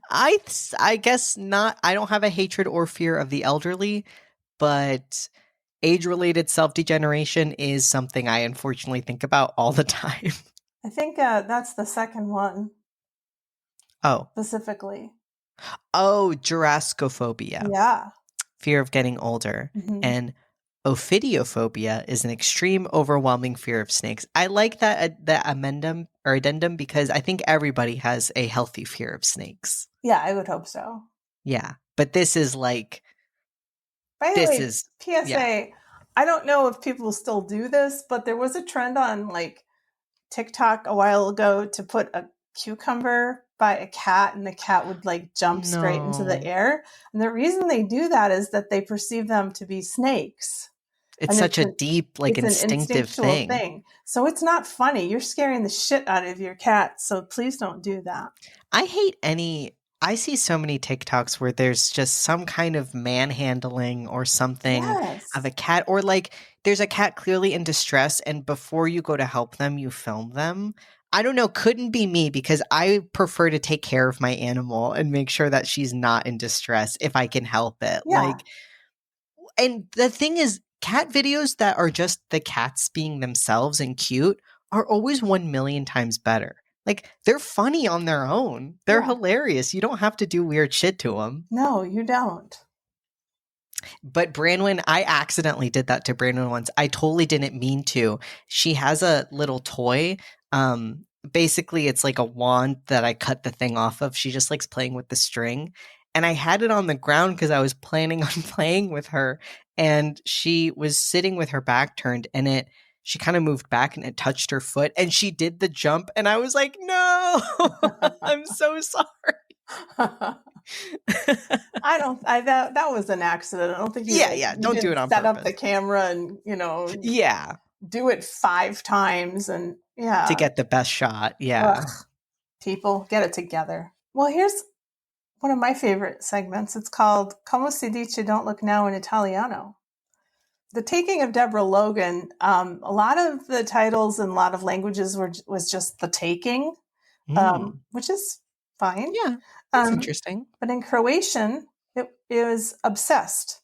Speaker 2: I guess not. I don't have a hatred or fear of the elderly, but age-related self-degeneration is something I unfortunately think about all the time.
Speaker 1: I think that's the second one.
Speaker 2: Oh.
Speaker 1: Specifically.
Speaker 2: Oh, Jurassicophobia.
Speaker 1: Yeah.
Speaker 2: Fear of getting older. Mm-hmm. And ophidiophobia is an extreme, overwhelming fear of snakes. I like that addendum because I think everybody has a healthy fear of snakes.
Speaker 1: Yeah, I would hope so.
Speaker 2: Yeah, but this is like.
Speaker 1: By the way, PSA. Yeah. I don't know if people still do this, but there was a trend on like TikTok a while ago to put a cucumber by a cat, and the cat would like jump straight into the air. And the reason they do that is that they perceive them to be snakes.
Speaker 2: It's such a deep, like, instinctive thing.
Speaker 1: So it's not funny. You're scaring the shit out of your cat. So please don't do that.
Speaker 2: I see so many TikToks where there's just some kind of manhandling or something of a cat, or like there's a cat clearly in distress, and before you go to help them, you film them. I don't know, couldn't be me, because I prefer to take care of my animal and make sure that she's not in distress if I can help it. Yeah. And the thing is, cat videos that are just the cats being themselves and cute are always 1,000,000 times better. Like, they're funny on their own. They're hilarious. You don't have to do weird shit to them.
Speaker 1: No, you don't.
Speaker 2: But Branwen, I accidentally did that to Branwen once. I totally didn't mean to. She has a little toy. Basically, it's like a wand that I cut the thing off of. She just likes playing with the string. And I had it on the ground because I was planning on playing with her. And she was sitting with her back turned, and she kind of moved back and it touched her foot, and she did the jump, and I was like, no, I'm so sorry.
Speaker 1: That was an accident. I don't think you
Speaker 2: don't do it on
Speaker 1: purpose. Set up
Speaker 2: purpose.
Speaker 1: the camera and, do it 5 times and
Speaker 2: to get the best shot. Yeah.
Speaker 1: Ugh. People, get it together. Well, here's one of my favorite segments. It's called Como si dice, don't look now in Italiano. The taking of Deborah Logan, a lot of the titles in a lot of languages was just the taking, which is fine.
Speaker 2: Yeah, that's interesting.
Speaker 1: But in Croatian, it was obsessed.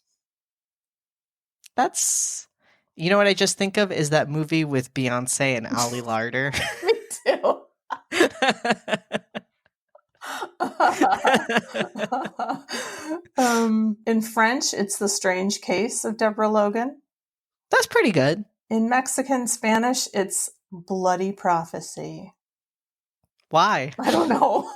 Speaker 2: That's, you know what I just think of is that movie with Beyonce and Ali Larder.
Speaker 1: Me too. In French, it's The Strange Case of Deborah Logan.
Speaker 2: That's pretty good.
Speaker 1: In Mexican Spanish, it's Bloody Prophecy.
Speaker 2: Why?
Speaker 1: I don't know.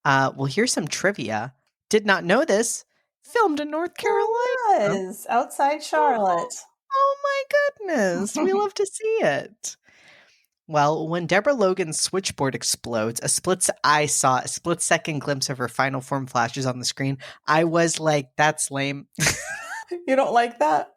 Speaker 2: Well, here's some trivia. Did not know this. Filmed in North Carolina.
Speaker 1: It was outside Charlotte.
Speaker 2: Oh my goodness. We love to see it. Well, when Deborah Logan's switchboard explodes, I saw a split-second glimpse of her final form flashes on the screen. I was like, that's lame.
Speaker 1: You don't like that?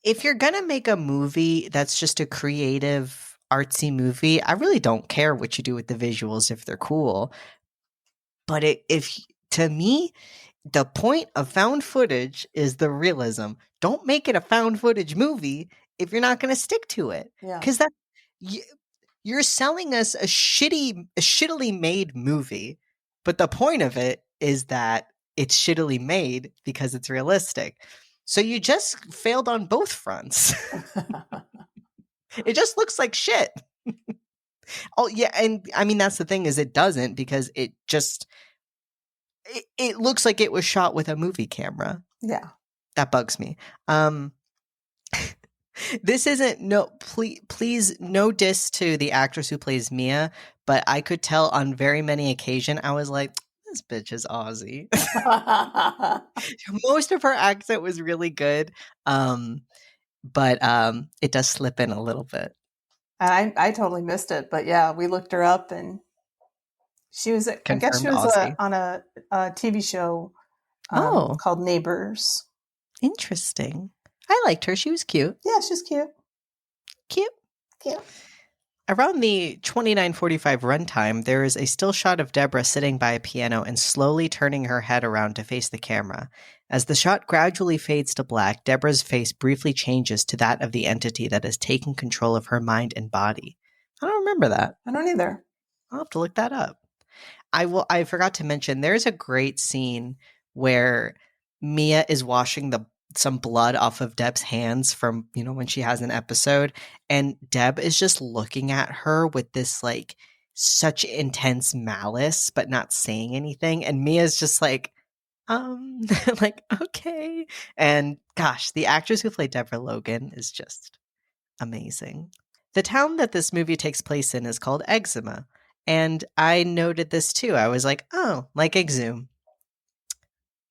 Speaker 2: If you're going to make a movie that's just a creative, artsy movie, I really don't care what you do with the visuals if they're cool. But to me, the point of found footage is the realism. Don't make it a found footage movie if you're not going to stick to it.
Speaker 1: Yeah.
Speaker 2: Because you're selling us a shittily made movie, but the point of it is that it's shittily made because it's realistic. So you just failed on both fronts. It just looks like shit. Oh yeah, and I mean that's the thing is it doesn't because it looks like it was shot with a movie camera.
Speaker 1: Yeah.
Speaker 2: That bugs me. This isn't please no diss to the actress who plays Mia, but I could tell on very many occasions I was like, this bitch is Aussie. Most of her accent was really good, but it does slip in a little bit.
Speaker 1: And I totally missed it, but yeah, we looked her up and she was. I guess she was
Speaker 2: Aussie.
Speaker 1: on a TV show called Neighbors.
Speaker 2: Interesting. I liked her. She was cute.
Speaker 1: Yeah, she's cute.
Speaker 2: Cute.
Speaker 1: Cute.
Speaker 2: Around the 29:45 runtime, there is a still shot of Deborah sitting by a piano and slowly turning her head around to face the camera. As the shot gradually fades to black, Deborah's face briefly changes to that of the entity that has taken control of her mind and body. I don't remember that.
Speaker 1: I don't either.
Speaker 2: I'll have to look that up. I forgot to mention, there's a great scene where Mia is washing some blood off of Deb's hands from, when she has an episode, and Deb is just looking at her with this like such intense malice but not saying anything, and Mia's just like like okay. And gosh, the actress who played Deborah Logan is just amazing. The town that this movie takes place in is called Eczema, and I noted this too. I was like, oh, like Exhume.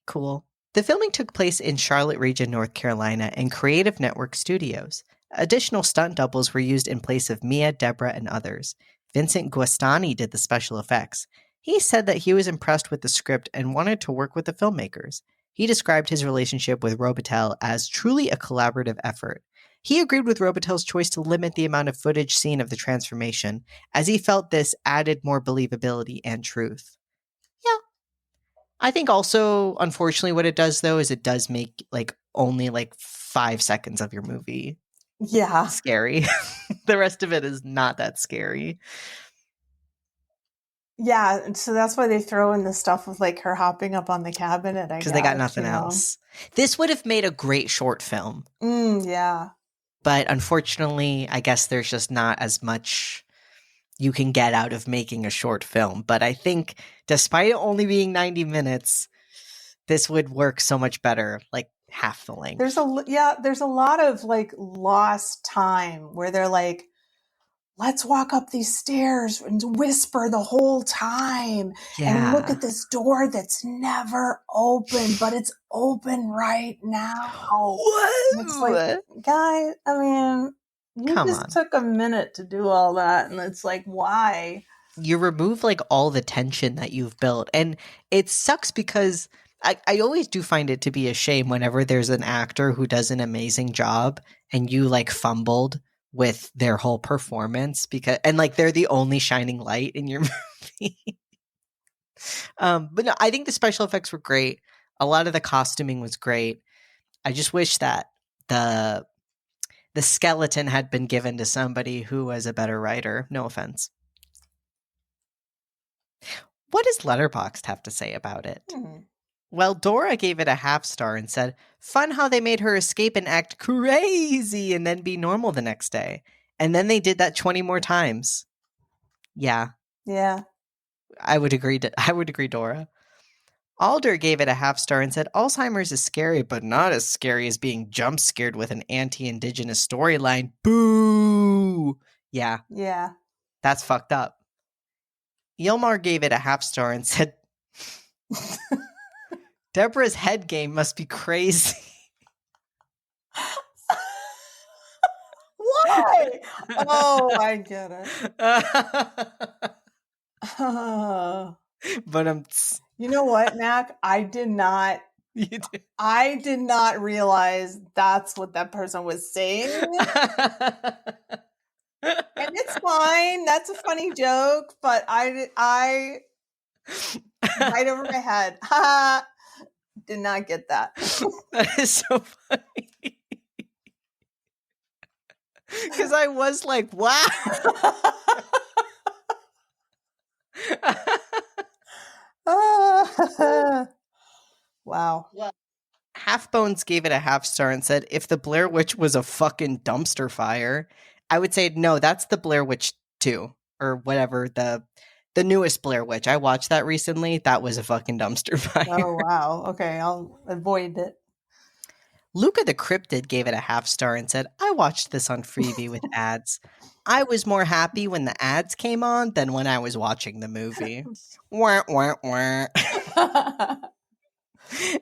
Speaker 2: Cool. The filming took place in Charlotte Region, North Carolina, and Creative Network Studios. Additional stunt doubles were used in place of Mia, Deborah, and others. Vincent Guastani did the special effects. He said that he was impressed with the script and wanted to work with the filmmakers. He described his relationship with Robitel as truly a collaborative effort. He agreed with Robitel's choice to limit the amount of footage seen of the transformation, as he felt this added more believability and truth. Yeah. I think also, unfortunately, what it does, though, is it does make, only, 5 seconds of your movie scary. The rest of it is not that scary.
Speaker 1: Yeah, and so that's why they throw in the stuff of, her hopping up on the cabinet,
Speaker 2: because they got nothing else. This would have made a great short film.
Speaker 1: Yeah.
Speaker 2: But unfortunately, I guess there's just not as much you can get out of making a short film. But I think despite it only being 90 minutes, this would work so much better, half the length.
Speaker 1: There's a lot of lost time where they're like, let's walk up these stairs and whisper the whole time and look at this door that's never open, but it's open right now.
Speaker 2: What?
Speaker 1: It's like, guys, I mean, you took a minute to do all that, and it's like, why?
Speaker 2: You remove all the tension that you've built, and it sucks because I always do find it to be a shame whenever there's an actor who does an amazing job and you fumbled with their whole performance and they're the only shining light in your movie. But no, I think the special effects were great. A lot of the costuming was great. I just wish that the skeleton had been given to somebody who was a better writer. No offense. What does Letterboxd have to say about it? Well, Dora gave it a 0.5 star and said, fun how they made her escape and act crazy and then be normal the next day. And then they did that 20 more times. Yeah.
Speaker 1: Yeah.
Speaker 2: I would agree, Dora. Alder gave it a 0.5 star and said, Alzheimer's is scary, but not as scary as being jump scared with an anti-Indigenous storyline. Boo! Yeah.
Speaker 1: Yeah.
Speaker 2: That's fucked up. Yilmar gave it a 0.5 star and said, Deborah's head game must be crazy.
Speaker 1: Why? Oh, I get it.
Speaker 2: But
Speaker 1: you know what, Mac? I did not.
Speaker 2: You did.
Speaker 1: I did not realize that's what that person was saying. And it's fine. That's a funny joke, but I right over my head. Did not get that.
Speaker 2: That is so funny. Because I was like, wow.
Speaker 1: Wow.
Speaker 2: Well, Half Bones gave it a half star and said, if the Blair Witch was a fucking dumpster fire, I would say, no, that's the Blair Witch 2 or whatever, the newest Blair Witch. I watched that recently. That was a fucking dumpster fire.
Speaker 1: Oh, wow. Okay, I'll avoid it.
Speaker 2: Luca the Cryptid gave it a half star and said, I watched this on Freevee with ads. I was more happy when the ads came on than when I was watching the movie. Wah, wah, wah.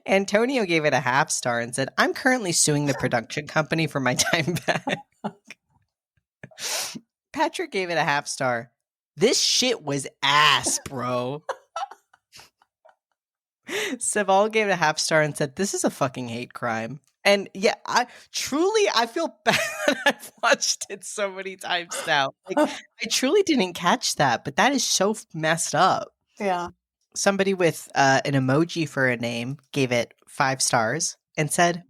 Speaker 2: Antonio gave it a half star and said, I'm currently suing the production company for my time back. Patrick gave it a half star. This shit was ass, bro. Saval gave it a half star and said, this is a fucking hate crime. And yeah, I feel bad that I've watched it so many times now. Like, I truly didn't catch that, but that is so messed up.
Speaker 1: Yeah.
Speaker 2: Somebody with an emoji for a name gave it 5 stars and said,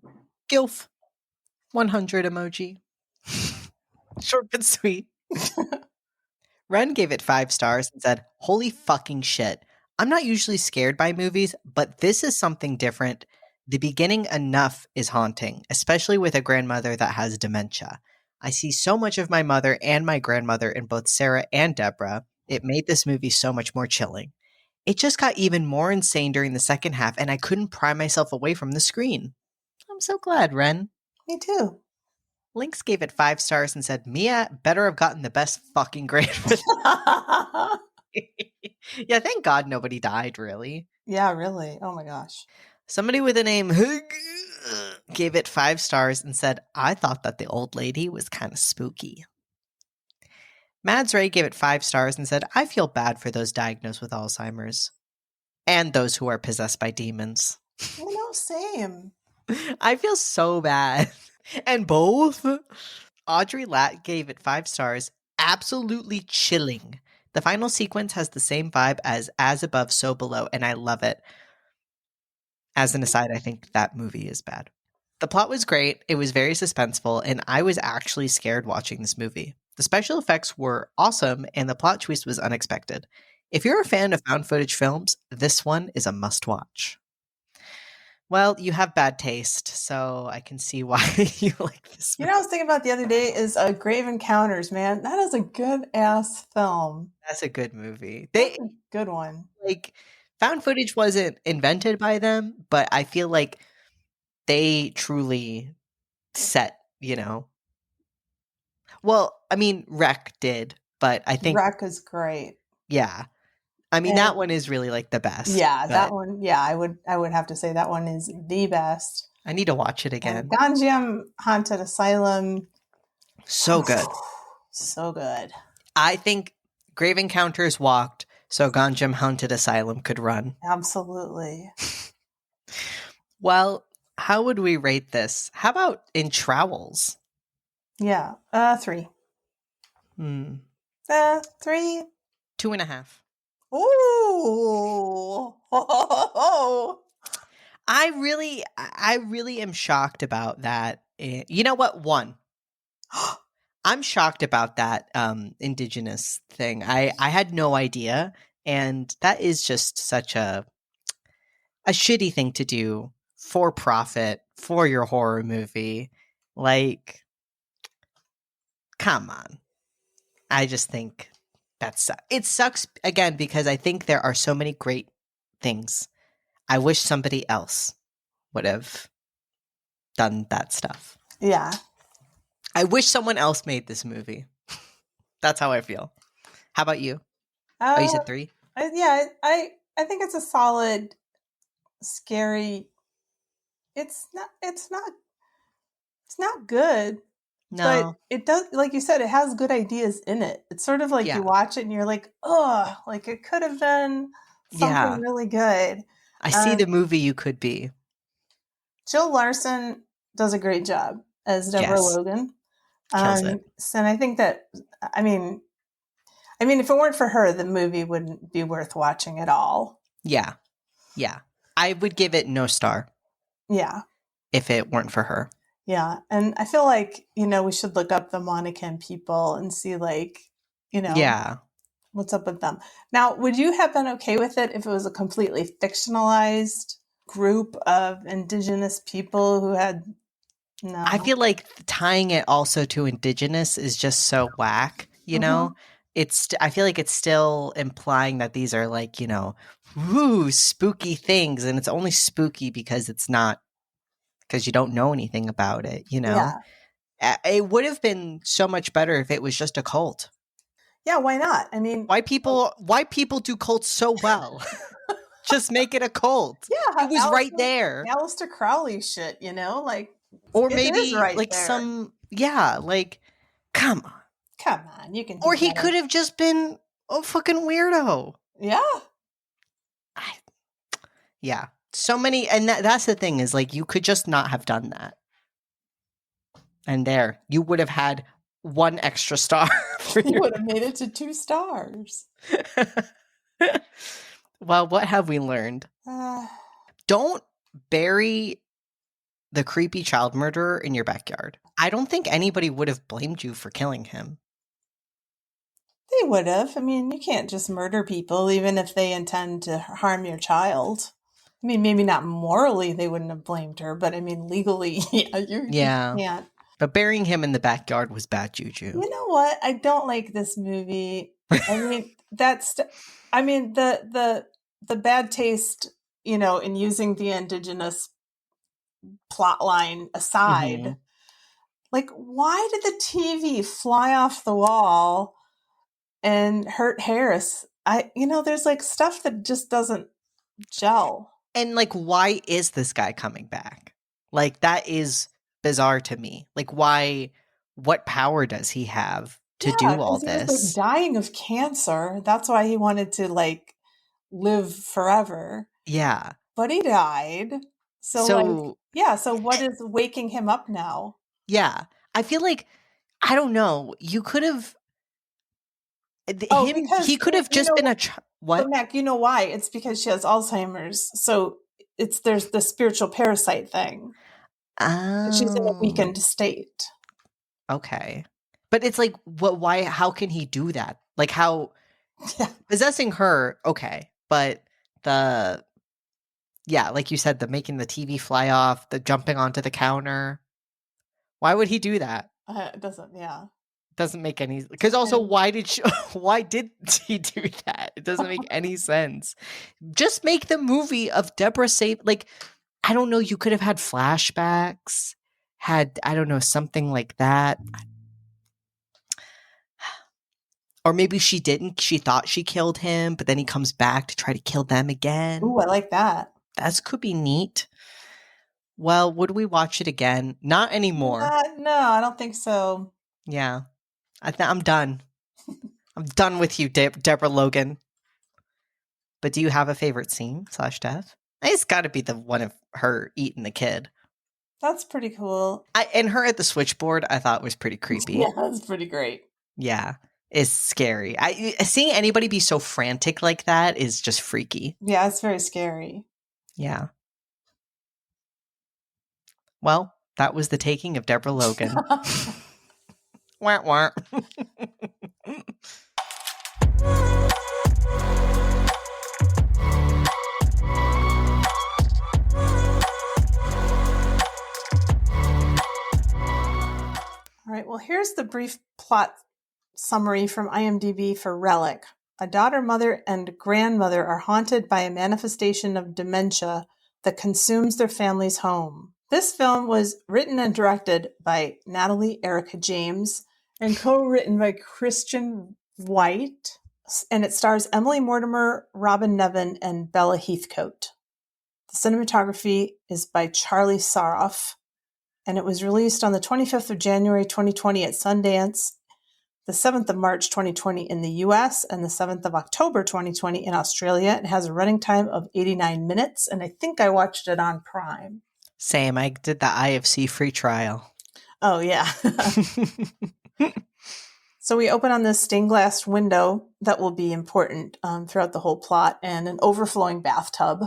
Speaker 2: Gilf, 100 emoji. Short but sweet. Ren gave it 5 stars and said, holy fucking shit. I'm not usually scared by movies, but this is something different. The beginning enough is haunting, especially with a grandmother that has dementia. I see so much of my mother and my grandmother in both Sarah and Deborah. It made this movie so much more chilling. It just got even more insane during the second half, and I couldn't pry myself away from the screen. I'm so glad, Ren.
Speaker 1: Me too.
Speaker 2: Lynx gave it 5 stars and said, Mia better have gotten the best fucking grade for this. Yeah, thank God nobody died, really.
Speaker 1: Yeah, really. Oh my gosh.
Speaker 2: Somebody with a name gave it 5 stars and said, I thought that the old lady was kind of spooky. Mads Ray gave it 5 stars and said, I feel bad for those diagnosed with Alzheimer's and those who are possessed by demons.
Speaker 1: You know, same.
Speaker 2: I feel so bad. And both. Audrey Latt gave it 5 stars. Absolutely chilling. The final sequence has the same vibe as Above, So Below, and I love it. As an aside, I think that movie is bad. The plot was great. It was very suspenseful, and I was actually scared watching this movie. The special effects were awesome, and the plot twist was unexpected. If you're a fan of found footage films, this one is a must-watch. Well, you have bad taste, so I can see why you like this movie.
Speaker 1: You know, I was thinking about the other day is Grave Encounters, man. That is a good-ass film.
Speaker 2: That's a good movie.
Speaker 1: That's a good one.
Speaker 2: Like, found footage wasn't invented by them, but I feel like they truly set, you know. Well, I mean, Rec did, but I think
Speaker 1: Rec is great.
Speaker 2: Yeah. I mean, that one is really like the best.
Speaker 1: Yeah, that one. Yeah, I would have to say that one is the best.
Speaker 2: I need to watch it again.
Speaker 1: GONJIAM Haunted Asylum.
Speaker 2: So good.
Speaker 1: So good.
Speaker 2: I think Grave Encounters walked so GONJIAM Haunted Asylum could run.
Speaker 1: Absolutely.
Speaker 2: Well, how would we rate this? How about in trowels?
Speaker 1: Yeah, 3. 3.
Speaker 2: 2.5.
Speaker 1: Ooh.
Speaker 2: I really am shocked about that. You know what? 1. I'm shocked about that indigenous thing. I had no idea, and that is just such a shitty thing to do for profit for your horror movie. Like, come on. I just think it sucks again because I think there are so many great things. I wish somebody else would have done that stuff.
Speaker 1: Yeah.
Speaker 2: I wish someone else made this movie. That's how I feel. How about you? Oh, you said 3?
Speaker 1: Yeah, I think it's a solid, scary. It's not good.
Speaker 2: No.
Speaker 1: But it does, like you said, it has good ideas in it. It's sort of like you watch it and you're like, oh, like it could have been something really good.
Speaker 2: I see the movie you could be.
Speaker 1: Jill Larson does a great job as Deborah Logan.
Speaker 2: Kills it.
Speaker 1: And I think that, I mean, if it weren't for her, the movie wouldn't be worth watching at all.
Speaker 2: Yeah. Yeah. I would give it no star.
Speaker 1: Yeah.
Speaker 2: If it weren't for her.
Speaker 1: Yeah. And I feel like, we should look up the Monacan people and see
Speaker 2: Yeah.
Speaker 1: what's up with them. Now, would you have been okay with it if it was a completely fictionalized group of indigenous people who had no?
Speaker 2: I feel like tying it also to indigenous is just so whack, I feel like it's still implying that these are like, woo, spooky things, and it's only spooky because it's not because you don't know anything about it,
Speaker 1: Yeah.
Speaker 2: It would have been so much better if it was just a cult.
Speaker 1: Yeah, why not? I mean,
Speaker 2: why people do cults so well? Just make it a cult.
Speaker 1: Yeah,
Speaker 2: It was right there.
Speaker 1: Aleister Crowley shit,
Speaker 2: Or
Speaker 1: it
Speaker 2: maybe
Speaker 1: is right
Speaker 2: like
Speaker 1: there.
Speaker 2: come on.
Speaker 1: Come on, you can do
Speaker 2: Or he
Speaker 1: better.
Speaker 2: could have just been a fucking weirdo.
Speaker 1: Yeah.
Speaker 2: Yeah. So many, and that's the thing is like you could just not have done that. And there, you would have had 1 extra star.
Speaker 1: You would have made it to 2 stars.
Speaker 2: Well, what have we learned? Don't bury the creepy child murderer in your backyard. I don't think anybody would have blamed you for killing him.
Speaker 1: They would have. I mean, you can't just murder people even if they intend to harm your child. I mean, maybe not morally they wouldn't have blamed her, but I mean, legally, you can't.
Speaker 2: But burying him in the backyard was bad juju.
Speaker 1: You know what? I don't like this movie. I mean, the bad taste, in using the indigenous plot line aside, like, why did the TV fly off the wall and hurt Harris? There's like stuff that just doesn't gel.
Speaker 2: And like, why is this guy coming back? Like, that is bizarre to me. Like, why? What power does he have to do all this?
Speaker 1: He was dying of cancer. That's why he wanted to live forever.
Speaker 2: Yeah,
Speaker 1: but he died. So what is waking him up now?
Speaker 2: Yeah, I feel like I don't know. You could have. He could have just been what?
Speaker 1: But Mac, you know why? It's because she has Alzheimer's. So there's the spiritual parasite thing.
Speaker 2: Oh.
Speaker 1: She's in a weakened state.
Speaker 2: Okay. But it's like, why, how can he do that? Like, how, possessing her, okay. But like you said, the making the TV fly off, the jumping onto the counter. Why would he do that?
Speaker 1: It doesn't,
Speaker 2: Doesn't make any, because also why did he do that? It doesn't make any sense. Just make the movie of Deborah like, I don't know, you could have had flashbacks, I don't know, something like that. Or maybe she didn't. She thought she killed him, but then he comes back to try to kill them again.
Speaker 1: Ooh, I like that.
Speaker 2: That could be neat. Well, would we watch it again? Not anymore.
Speaker 1: No, I don't think so.
Speaker 2: Yeah. I'm done. I'm done with you, Deborah Logan. But do you have a favorite scene / death? It's got to be the one of her eating the kid.
Speaker 1: That's pretty cool.
Speaker 2: And her at the switchboard, I thought was pretty creepy.
Speaker 1: Yeah, that's pretty great.
Speaker 2: Yeah, it's scary. Seeing anybody be so frantic like that is just freaky.
Speaker 1: Yeah, it's very scary.
Speaker 2: Yeah. Well, that was the taking of Deborah Logan. Wah, wah.
Speaker 1: All right, well, here's the brief plot summary from IMDb for Relic. A daughter, mother, and grandmother are haunted by a manifestation of dementia that consumes their family's home. This film was written and directed by Natalie Erica James and co-written by Christian White, and it stars Emily Mortimer, Robin Nevin, and Bella Heathcote. The cinematography is by Charlie Saroff, and it was released on the 25th of January 2020 at Sundance, the 7th of March 2020 in the US, and the 7th of October 2020 in Australia. It has a running time of 89 minutes, and I think I watched it on Prime.
Speaker 2: Same. I did the IFC free trial.
Speaker 1: Oh, yeah. So we open on this stained glass window that will be important throughout the whole plot, and an overflowing bathtub.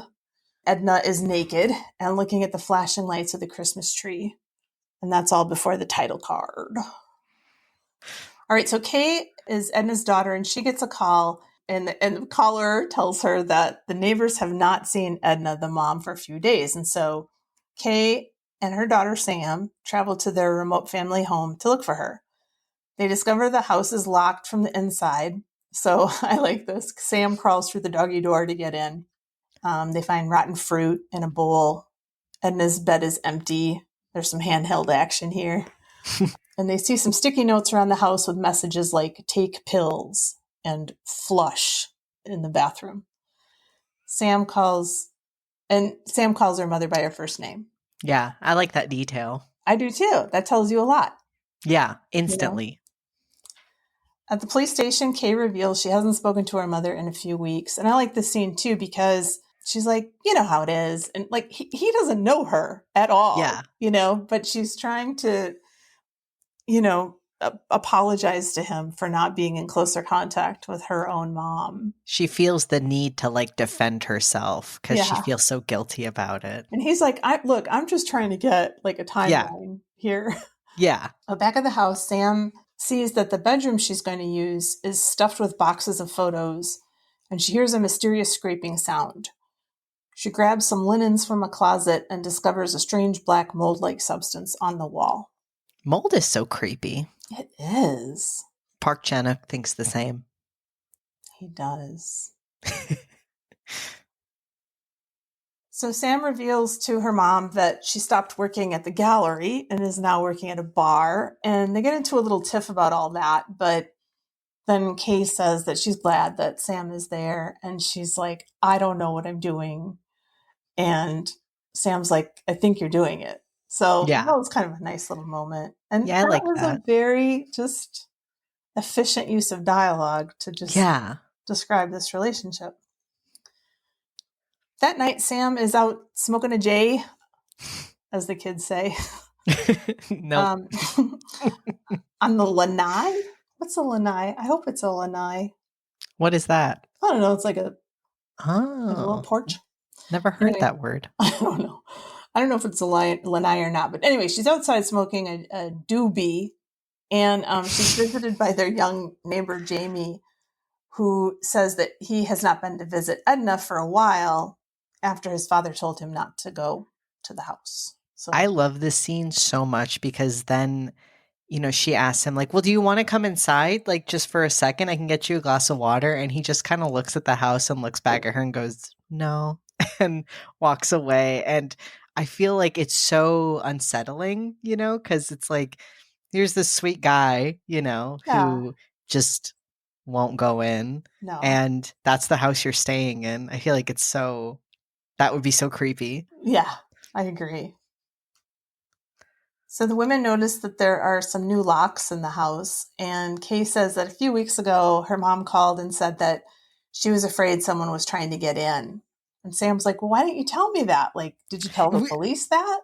Speaker 1: Edna is naked and looking at the flashing lights of the Christmas tree. And that's all before the title card. All right, so Kay is Edna's daughter, and she gets a call, and the caller tells her that the neighbors have not seen Edna, the mom, for a few days. And so Kay and her daughter Sam travel to their remote family home to look for her. They discover the house is locked from the inside. So I like this. Sam crawls through the doggy door to get in. They find rotten fruit in a bowl. Edna's bed is empty. There's some handheld action here. And they see some sticky notes around the house with messages like take pills and flush in the bathroom. Sam calls her mother by her first name.
Speaker 2: Yeah, I like that detail.
Speaker 1: I do too. That tells you a lot.
Speaker 2: Yeah, instantly.
Speaker 1: You know? At the police station, Kay reveals she hasn't spoken to her mother in a few weeks. And I like this scene too because she's like, you know how it is. And like, he doesn't know her at all,
Speaker 2: yeah.
Speaker 1: But she's trying to, apologize to him for not being in closer contact with her own mom.
Speaker 2: She feels the need to like defend herself because she feels so guilty about it.
Speaker 1: And he's like, I'm just trying to get like a timeline here.
Speaker 2: Yeah.
Speaker 1: Back at the house, Sam sees that the bedroom she's going to use is stuffed with boxes of photos, and she hears a mysterious scraping sound. She grabs some linens from a closet and discovers a strange black mold-like substance on the wall.
Speaker 2: Mold is so creepy.
Speaker 1: It is.
Speaker 2: Park Chan-wook thinks the same.
Speaker 1: He does. So Sam reveals to her mom that she stopped working at the gallery and is now working at a bar. And they get into a little tiff about all that. But then Kay says that she's glad that Sam is there. And she's like, I don't know what I'm doing. And Sam's like, I think you're doing it. So that was kind of a nice little moment. And
Speaker 2: I like
Speaker 1: was a very just efficient use of dialogue to just describe this relationship. That night, Sam is out smoking a J, as the kids say.
Speaker 2: No.
Speaker 1: On the lanai? What's a lanai? I hope it's a lanai.
Speaker 2: What is that?
Speaker 1: I don't know. It's like a little porch.
Speaker 2: Never heard that word.
Speaker 1: I don't know. I don't know if it's a lanai or not. But anyway, she's outside smoking a doobie. And she's visited by their young neighbor, Jamie, who says that he has not been to visit Edna for a while after his father told him not to go to the house. So
Speaker 2: I love this scene so much because then, she asks him like, well, do you want to come inside? Like just for a second, I can get you a glass of water. And he just kind of looks at the house and looks back at her and goes, no, and walks away. And I feel like it's so unsettling, because it's like, here's this sweet guy, who just won't go in.
Speaker 1: No.
Speaker 2: And that's the house you're staying in. I feel like that would be so creepy.
Speaker 1: Yeah, I agree. So the women notice that there are some new locks in the house. And Kay says that a few weeks ago, her mom called and said that she was afraid someone was trying to get in. And Sam's like, well, why didn't you tell me that? Like, did you tell the police that?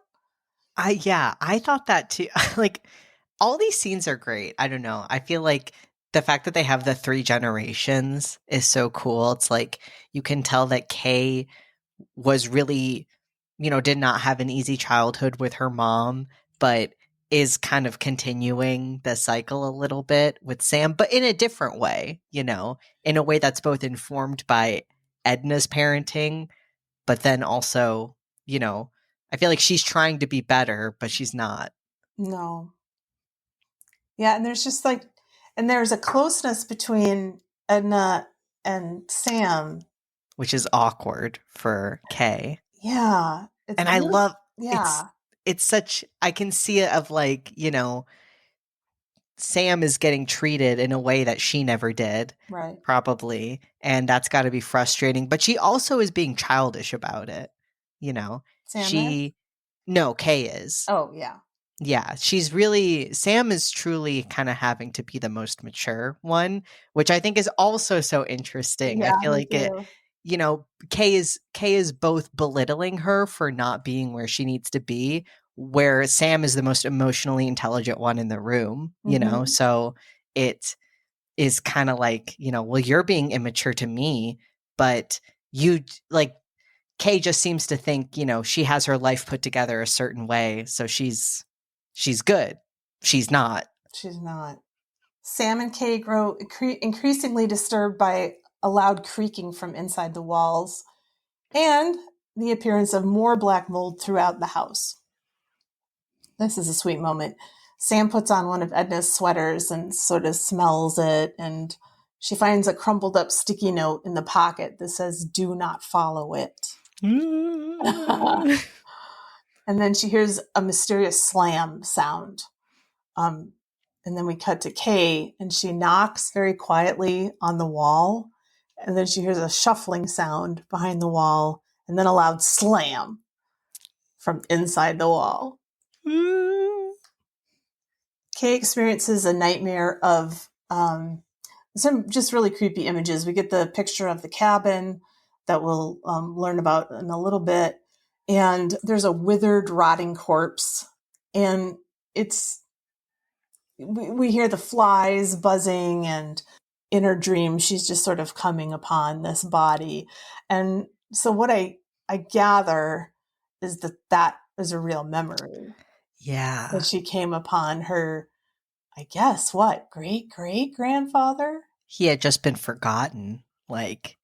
Speaker 2: I thought that too. Like, all these scenes are great. I don't know. I feel like the fact that they have the 3 generations is so cool. It's like you can tell that Kay was really, did not have an easy childhood with her mom, but is kind of continuing the cycle a little bit with Sam, but in a different way, in a way that's both informed by Edna's parenting, but then also, I feel like she's trying to be better, but she's not.
Speaker 1: No. Yeah, and there's just there's a closeness between Edna and Sam,
Speaker 2: which is awkward for Kay.
Speaker 1: Yeah.
Speaker 2: And I love it's such, I can see it of like, Sam is getting treated in a way that she never did.
Speaker 1: Right.
Speaker 2: Probably. And that's got to be frustrating. But she also is being childish about it.
Speaker 1: Sam
Speaker 2: No, Kay is.
Speaker 1: Oh, yeah.
Speaker 2: Yeah, Sam is truly kind of having to be the most mature one, which I think is also so interesting.
Speaker 1: Yeah,
Speaker 2: I feel like it, Kay is both belittling her for not being where she needs to be, where Sam is the most emotionally intelligent one in the room, so it is kind of like, well, you're being immature to me, but you like, Kay just seems to think, she has her life put together a certain way. So she's she's good. She's not.
Speaker 1: She's not. Sam and Kay grow increasingly disturbed by a loud creaking from inside the walls and the appearance of more black mold throughout the house. This is a sweet moment. Sam puts on one of Edna's sweaters and sort of smells it, and she finds a crumpled up sticky note in the pocket that says, "Do not follow it." And then she hears a mysterious slam sound. And then we cut to Kay, and she knocks very quietly on the wall, and then she hears a shuffling sound behind the wall, and then a loud slam from inside the wall. Kay experiences a nightmare of some just really creepy images. We get the picture of the cabin that we'll learn about in a little bit. And there's a withered, rotting corpse. And we hear the flies buzzing, and in her dream, she's just sort of coming upon this body. And so what I gather is that is a real memory.
Speaker 2: Yeah.
Speaker 1: That she came upon her, I guess, what, great-great-grandfather?
Speaker 2: He had just been forgotten, like,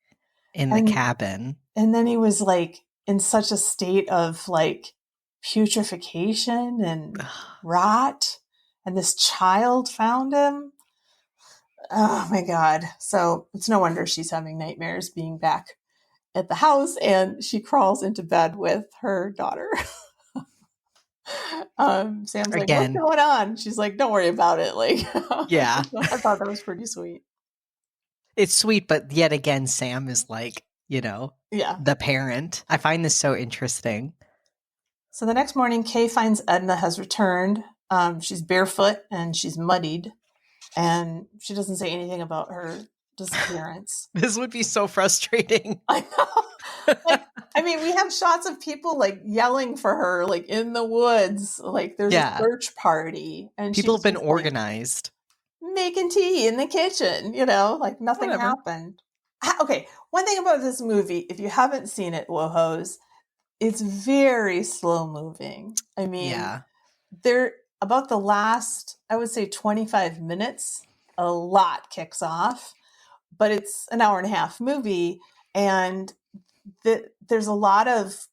Speaker 2: in the cabin.
Speaker 1: And then he was, like, in such a state of, like, putrefaction and rot. And this child found him. Oh, my God. So it's no wonder she's having nightmares being back at the house. And she crawls into bed with her daughter. Sam's like, what's going on? She's like, don't worry about it. Like,
Speaker 2: yeah.
Speaker 1: I thought that was pretty sweet.
Speaker 2: It's sweet, but yet again, Sam is like, the parent. I find this so interesting.
Speaker 1: So the next morning, Kay finds Edna has returned. She's barefoot and she's muddied, and she doesn't say anything about her disappearance.
Speaker 2: This would be so frustrating.
Speaker 1: I know. We have shots of people like yelling for her, like in the woods, like there's a search party, and
Speaker 2: people have been organized,
Speaker 1: like, making tea in the kitchen, like nothing happened. Okay, one thing about this movie, if you haven't seen it, WoHos, it's very slow moving. They're about the last, I would say 25 minutes, a lot kicks off, but it's an hour and a half movie, and there's a lot of,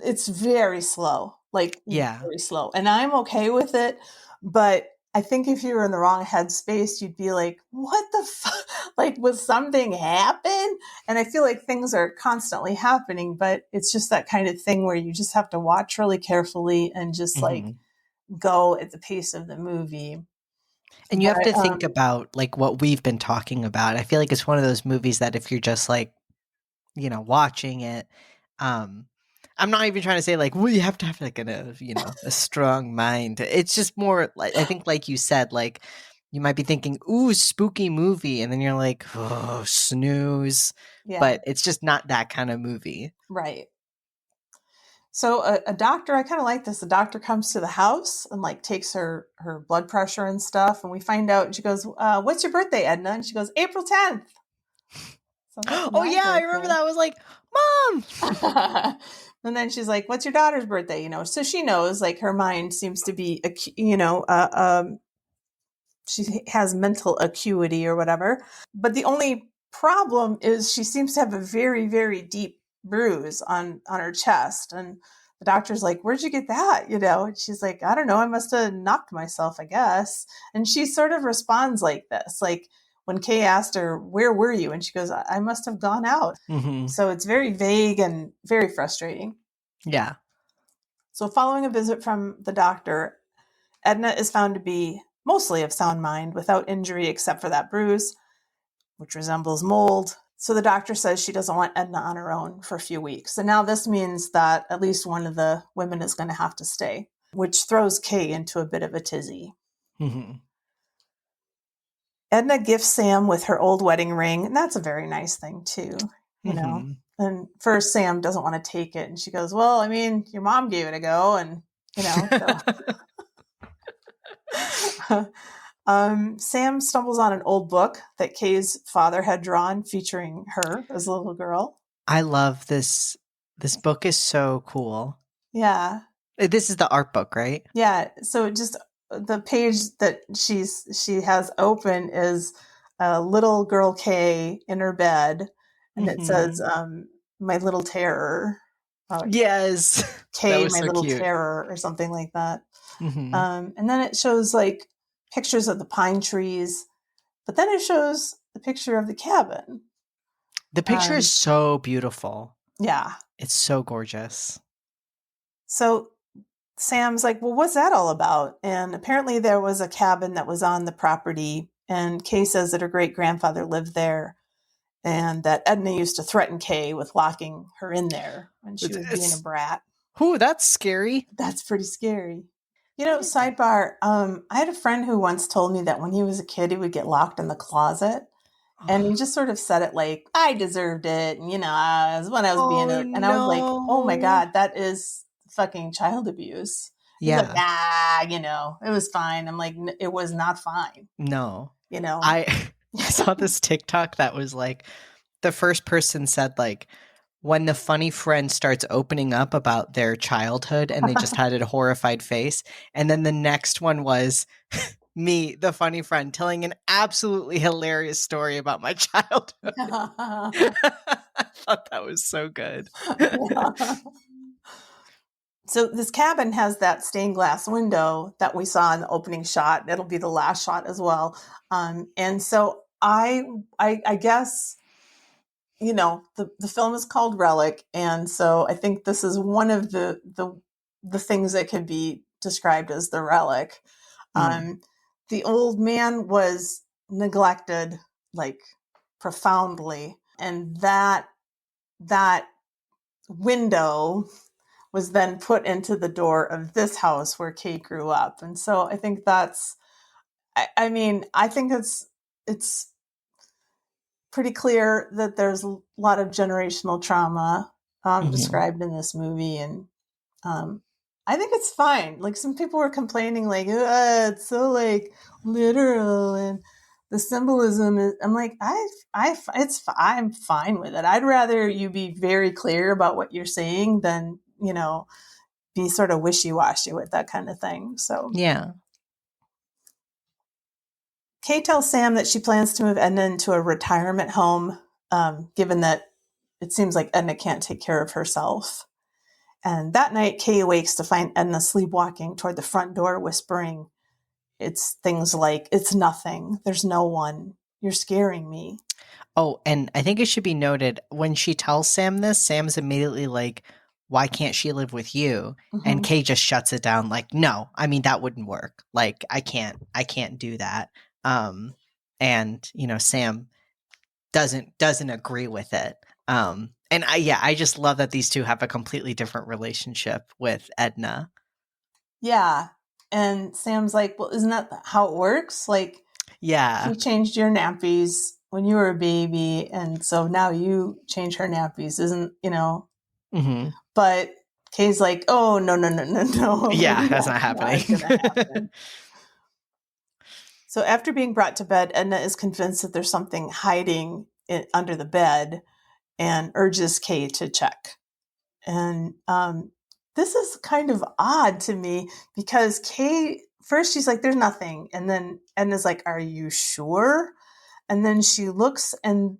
Speaker 1: it's very slow, very slow. And I'm okay with it, but I think if you were in the wrong headspace, you'd be like, what the fuck? Like, was something happen? And I feel like things are constantly happening, but it's just that kind of thing where you just have to watch really carefully and just like go at the pace of the movie.
Speaker 2: And you have to think about like what we've been talking about. I feel like it's one of those movies that if you're just like, watching it, I'm not even trying to say like, well, you have to have like a strong mind. It's just more like, I think like you said, like you might be thinking, ooh, spooky movie. And then you're like, oh, snooze. Yeah. But it's just not that kind of movie.
Speaker 1: Right. So a doctor, I kind of like this. The doctor comes to the house and like takes her blood pressure and stuff. And we find out, and she goes, what's your birthday, Edna? And she goes, April 10th. So
Speaker 2: oh yeah, birthday. I remember that. I was like, Mom.
Speaker 1: And then she's like, what's your daughter's birthday? So she knows, like her mind seems to be, she has mental acuity or whatever. But the only problem is she seems to have a very, very deep bruise on her chest. And the doctor's like, where'd you get that? And she's like, I don't know. I must have knocked myself, I guess. And she sort of responds like this, like when Kay asked her, where were you? And she goes, I must have gone out. Mm-hmm. So it's very vague and very frustrating.
Speaker 2: Yeah.
Speaker 1: So following a visit from the doctor, Edna is found to be mostly of sound mind without injury except for that bruise, which resembles mold. So the doctor says she doesn't want Edna on her own for a few weeks. And now this means that at least one of the women is going to have to stay, which throws Kay into a bit of a tizzy. Mm-hmm. Edna gifts Sam with her old wedding ring, and that's a very nice thing too, you know. And first Sam doesn't want to take it, and she goes, well, I mean, your mom gave it a go, and so. Sam stumbles on an old book that Kay's father had drawn featuring her as a little girl.
Speaker 2: I love this. This book is so cool.
Speaker 1: Yeah.
Speaker 2: This is the art book, right?
Speaker 1: Yeah. So just the page that she has open is a little girl Kay in her bed, and it says, "My little terror."
Speaker 2: Yes. That
Speaker 1: Kay,
Speaker 2: was
Speaker 1: my
Speaker 2: so
Speaker 1: little
Speaker 2: cute.
Speaker 1: terror, or something like that.
Speaker 2: Mm-hmm.
Speaker 1: And then it shows like pictures of the pine trees, but then it shows the picture of the cabin.
Speaker 2: The picture is so beautiful.
Speaker 1: Yeah.
Speaker 2: It's so gorgeous.
Speaker 1: So Sam's like, well, what's that all about? And apparently there was a cabin that was on the property, and Kay says that her great grandfather lived there, and that Edna used to threaten Kay with locking her in there when she was being a brat.
Speaker 2: Ooh, that's scary.
Speaker 1: That's pretty scary. You know, sidebar, I had a friend who once told me that when he was a kid, he would get locked in the closet. And he just sort of said it like, I deserved it. And, you know, when I was being a, and I was like, oh my God, that is fucking child abuse. He's like, you know, it was fine. I'm like, it was not fine.
Speaker 2: No.
Speaker 1: You know,
Speaker 2: I saw this TikTok that was like, the first person said like, when the funny friend starts opening up about their childhood and they just had a horrified face. And then the next one was me, the funny friend, telling an absolutely hilarious story about my childhood. I thought that was so good.
Speaker 1: Yeah. So this cabin has that stained glass window that we saw in the opening shot. It'll be the last shot as well. And so I guess, you know, the film is called Relic, and so I think this is one of the things that could be described as the relic. The old man was neglected, like, profoundly, and that window was then put into the door of this house where Kate grew up. And so I think that's, I mean, I think it's pretty clear that there's a lot of generational trauma described in this movie. And I think it's fine. Like, some people were complaining, like, it's so like literal and the symbolism is, I'm like, I'm fine with it. I'd rather you be very clear about what you're saying than, you know, be sort of wishy-washy with that kind of thing. So
Speaker 2: yeah.
Speaker 1: Kay tells Sam that she plans to move Edna into a retirement home, given that it seems like Edna can't take care of herself. And that night, Kay awakes to find Edna sleepwalking toward the front door, whispering, it's things like, it's nothing. There's no one. You're scaring me.
Speaker 2: Oh, and I think it should be noted, when she tells Sam this, Sam's immediately like, why can't she live with you? And Kay just shuts it down like, no, I mean, that wouldn't work. Like, I can't do that. And, you know, Sam doesn't agree with it. And I just love that these two have a completely different relationship with Edna.
Speaker 1: Yeah. And Sam's like, well, isn't that how it works? Like,
Speaker 2: yeah,
Speaker 1: she changed your nappies when you were a baby, and so now you change her nappies, isn't, you know? But Kay's like, oh, no.
Speaker 2: Yeah, that's not happening.
Speaker 1: Not gonna happen. So after being brought to bed, Edna is convinced that there's something hiding under the bed and urges Kay to check. And this is kind of odd to me because Kay, first she's like, there's nothing. And then Edna's like, are you sure? And then she looks and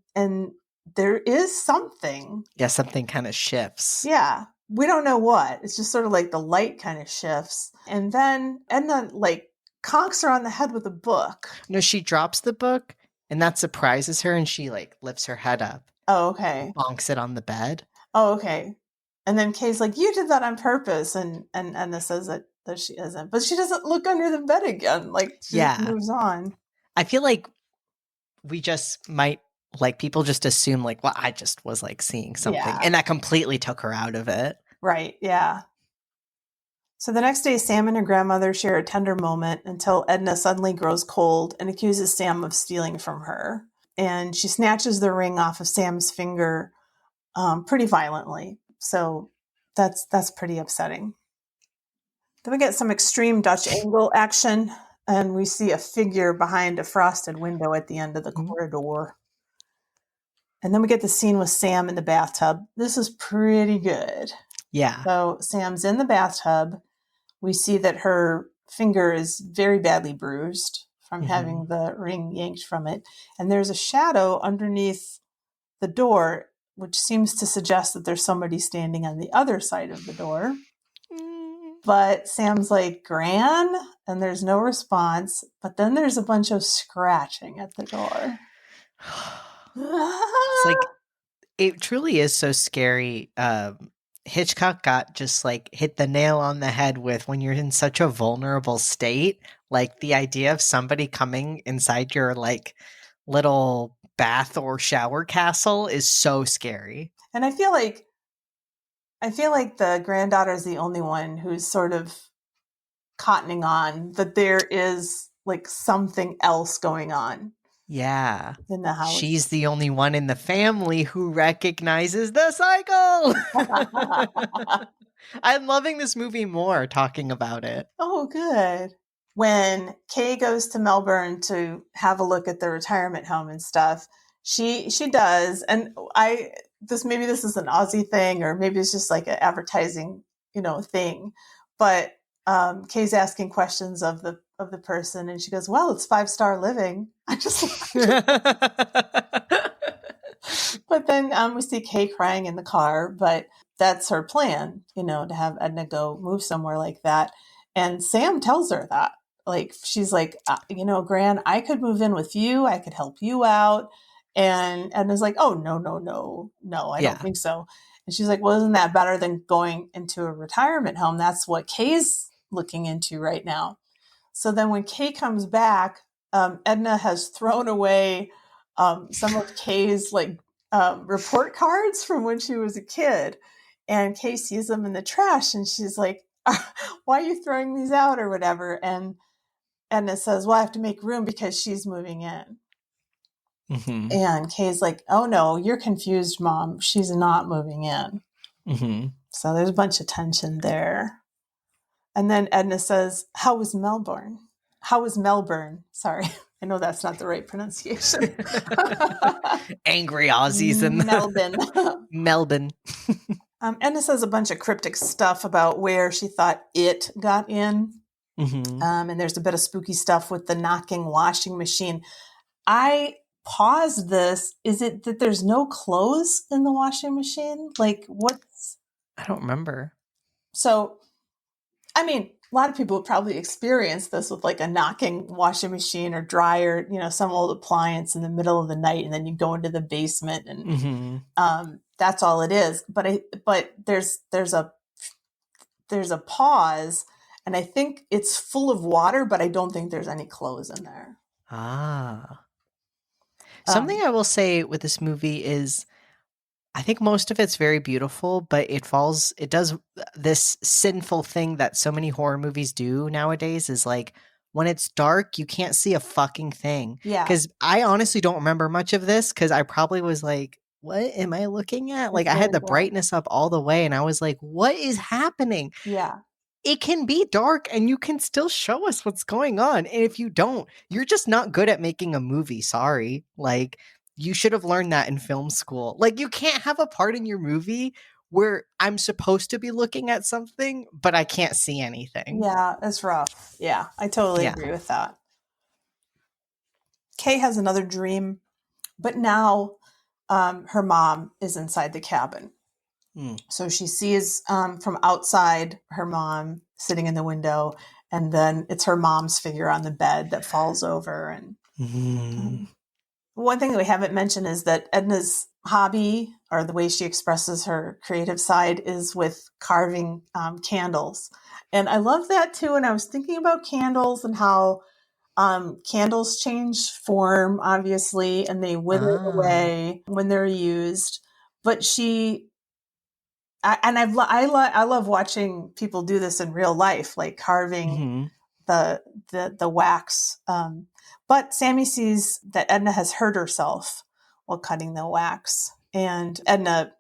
Speaker 1: there is something.
Speaker 2: Yeah, something kind of shifts.
Speaker 1: Yeah. We don't know what. It's just sort of like the light kind of shifts. And then Edna like conks her on the head with a book.
Speaker 2: No, she drops the book and that surprises her and she like lifts her head up.
Speaker 1: Oh, okay.
Speaker 2: Bonks it on the bed.
Speaker 1: Oh, okay. And then Kay's like, you did that on purpose. And Edna says that she isn't. But she doesn't look under the bed again. Like, she moves on. I
Speaker 2: feel like we just might, like, people just assume, like, well, I just was, like, seeing something. Yeah. And that completely took her out of it.
Speaker 1: Right, yeah. So the next day, Sam and her grandmother share a tender moment until Edna suddenly grows cold and accuses Sam of stealing from her. And she snatches the ring off of Sam's finger pretty violently. So that's pretty upsetting. Then we get some extreme Dutch angle action, and we see a figure behind a frosted window at the end of the corridor. And then we get the scene with Sam in the bathtub. This is pretty good.
Speaker 2: Yeah.
Speaker 1: So Sam's in the bathtub, we see that her finger is very badly bruised from having the ring yanked from it. And there's a shadow underneath the door, which seems to suggest that there's somebody standing on the other side of the door. But Sam's like, Gran? And there's no response. But then there's a bunch of scratching at the door.
Speaker 2: It's like, it truly is so scary. Hitchcock got just like hit the nail on the head with when you're in such a vulnerable state, like the idea of somebody coming inside your like little bath or shower castle is so scary.
Speaker 1: And I feel like the granddaughter is the only one who's sort of cottoning on that there is like something else going on.
Speaker 2: Yeah.
Speaker 1: In the house.
Speaker 2: She's the only one in the family who recognizes the cycle. I'm loving this movie more talking about it.
Speaker 1: Oh, good. When Kay goes to Melbourne to have a look at the retirement home and stuff, she does. And maybe this is an Aussie thing, or maybe it's just like an advertising, thing. But Kay's asking questions of the person, and she goes, "Well, it's 5-star living." I just But then we see Kay crying in the car, but that's her plan, to have Edna go move somewhere like that. And Sam tells her that, like, she's like, Gran, I could move in with you. I could help you out. And Edna's like, oh, no, I don't think so. And she's like, well, isn't that better than going into a retirement home? That's what Kay's looking into right now. So then when Kay comes back, Edna has thrown away some of Kay's report cards from when she was a kid. And Kay sees them in the trash, and she's like, why are you throwing these out or whatever? And Edna says, well, I have to make room because she's moving in. Mm-hmm. And Kay's like, oh, no, you're confused, Mom. She's not moving in. Mm-hmm. So there's a bunch of tension there. And then Edna says, how was Melbourne? Sorry. I know that's not the right pronunciation.
Speaker 2: Angry Aussies in Melbourne.
Speaker 1: Edna says a bunch of cryptic stuff about where she thought it got in. Mm-hmm. And there's a bit of spooky stuff with the knocking washing machine. I paused this. Is it that there's no clothes in the washing machine? Like, what's...
Speaker 2: I don't remember.
Speaker 1: So, I mean, a lot of people would probably experience this with like a knocking washing machine or dryer, some old appliance in the middle of the night, and then you go into the basement and mm-hmm. That's all it is. But there's a pause, and I think it's full of water, but I don't think there's any clothes in there.
Speaker 2: Something I will say with this movie is I think most of it's very beautiful, but it does this sinful thing that so many horror movies do nowadays is like when it's dark, you can't see a fucking thing.
Speaker 1: Yeah.
Speaker 2: Because I honestly don't remember much of this because I probably was like, what am I looking at? Like I had the brightness up all the way and I was like, what is happening?
Speaker 1: Yeah.
Speaker 2: It can be dark and you can still show us what's going on. And if you don't, you're just not good at making a movie. Sorry. Like, you should have learned that in film school. Like, you can't have a part in your movie where I'm supposed to be looking at something, but I can't see anything.
Speaker 1: Yeah, it's rough. Yeah, I totally agree with that. Kay has another dream, but now her mom is inside the cabin. So she sees from outside her mom sitting in the window, and then it's her mom's figure on the bed that falls over. And one thing that we haven't mentioned is that Edna's hobby, or the way she expresses her creative side, is with carving candles. And I love that too. And I was thinking about candles and how candles change form, obviously, and they wither away when they're used. But I love watching people do this in real life, like carving the wax. But Sammy sees that Edna has hurt herself while cutting the wax, and Edna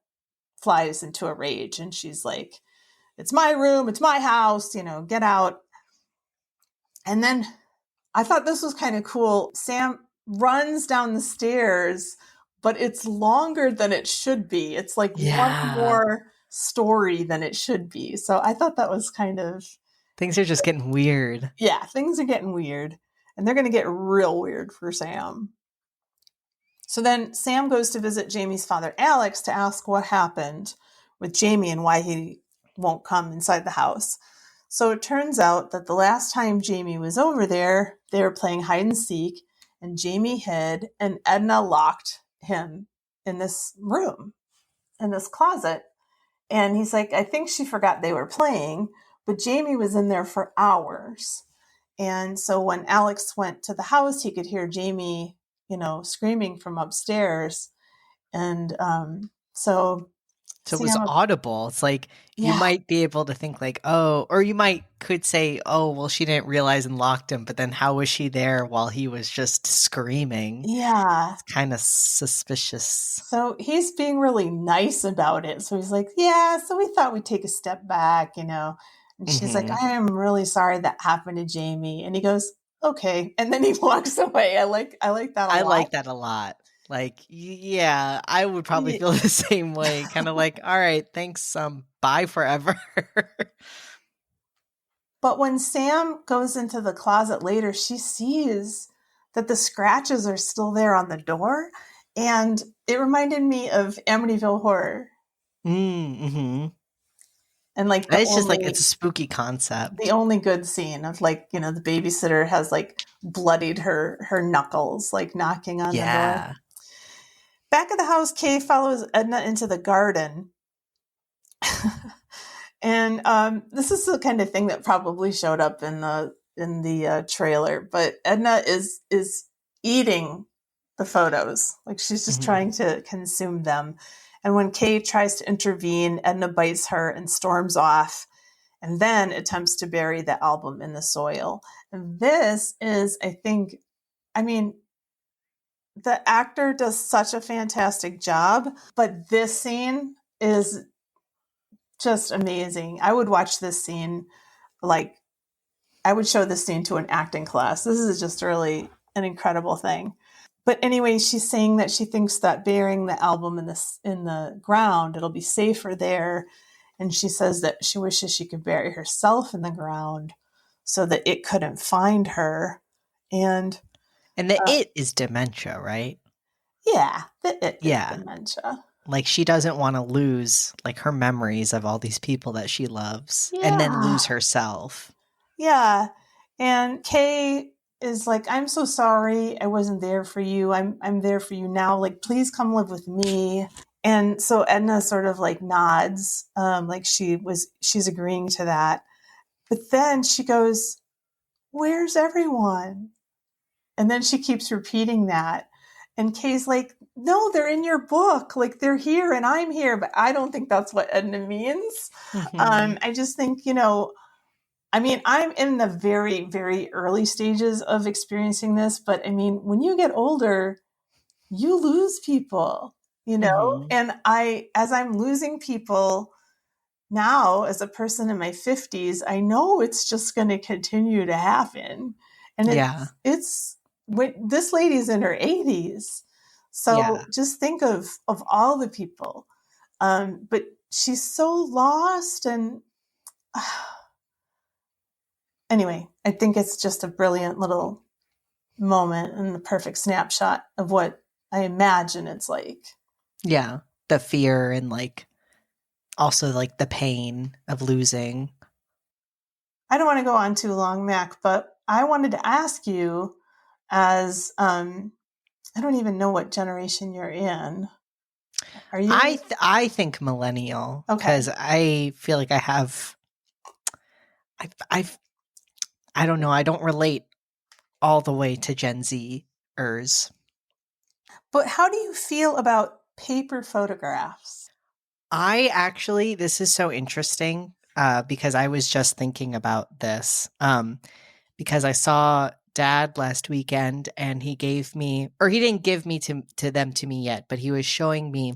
Speaker 1: flies into a rage, and she's like, "It's my room, it's my house, get out." And then I thought this was kind of cool. Sam runs down the stairs, but it's longer than it should be. It's like one more story than it should be. So I thought that was kind of
Speaker 2: Things are just getting weird.
Speaker 1: Yeah, things are getting weird. And they're going to get real weird for Sam. So then Sam goes to visit Jamie's father, Alex, to ask what happened with Jamie and why he won't come inside the house. So it turns out that the last time Jamie was over there, they were playing hide and seek, and Jamie hid, and Edna locked him in this room, in this closet. And he's like, I think she forgot they were playing, but Jamie was in there for hours. And so when Alex went to the house, he could hear Jamie, screaming from upstairs. And so
Speaker 2: it was audible. It's like, you might be able to think like, oh, or you could say, oh, well, she didn't realize and locked him, but then how was she there while he was just screaming?
Speaker 1: Yeah.
Speaker 2: It's kind of suspicious.
Speaker 1: So he's being really nice about it. So he's like, yeah, so we thought we'd take a step back, And she's like, I am really sorry that happened to Jamie. And he goes, okay. And then he walks away. I like that a lot.
Speaker 2: I like that a lot. Like, yeah, I would probably feel the same way. Kind of like, all right, thanks, bye forever.
Speaker 1: But when Sam goes into the closet later, she sees that the scratches are still there on the door. And it reminded me of Amityville Horror.
Speaker 2: Mm-hmm.
Speaker 1: And like,
Speaker 2: it's just like, it's a spooky concept.
Speaker 1: The only good scene of like, the babysitter has like bloodied her knuckles, like knocking on the door. Back at the house, Kay follows Edna into the garden. And this is the kind of thing that probably showed up in the trailer, but Edna is eating the photos. Like, she's just trying to consume them. And when Kay tries to intervene, Edna bites her and storms off, and then attempts to bury the album in the soil. And this is, the actor does such a fantastic job, but this scene is just amazing. I would watch this scene, I would show this scene to an acting class. This is just really an incredible thing. But anyway, she's saying that she thinks that burying the album in the ground, it'll be safer there. And she says that she wishes she could bury herself in the ground so that it couldn't find her. And
Speaker 2: the it is dementia, right?
Speaker 1: Yeah, the it is dementia.
Speaker 2: Like, she doesn't want to lose like her memories of all these people that she loves and then lose herself.
Speaker 1: Yeah. And Kay is like, I'm so sorry I wasn't there for you. I'm there for you now. Like, please come live with me. And so Edna sort of like nods, like she's agreeing to that. But then she goes, where's everyone? And then she keeps repeating that. And Kay's like, no, they're in your book. Like, they're here and I'm here. But I don't think that's what Edna means. I just think, I'm in the very, very early stages of experiencing this. But when you get older, you lose people, and as I'm losing people now as a person in my 50s, I know it's just going to continue to happen. And it's this lady's in her 80s. So just think of all the people. But she's so lost. And anyway, I think it's just a brilliant little moment and the perfect snapshot of what I imagine it's like.
Speaker 2: Yeah. The fear and like also like the pain of losing.
Speaker 1: I don't want to go on too long, Mac, but I wanted to ask you, as I don't even know what generation you're in. Are you?
Speaker 2: I think millennial, because I feel like I have. I don't know. I don't relate all the way to Gen Zers.
Speaker 1: But how do you feel about paper photographs?
Speaker 2: This is so interesting, because I was just thinking about this, because I saw Dad last weekend and he gave me, or he didn't give me to me yet, but he was showing me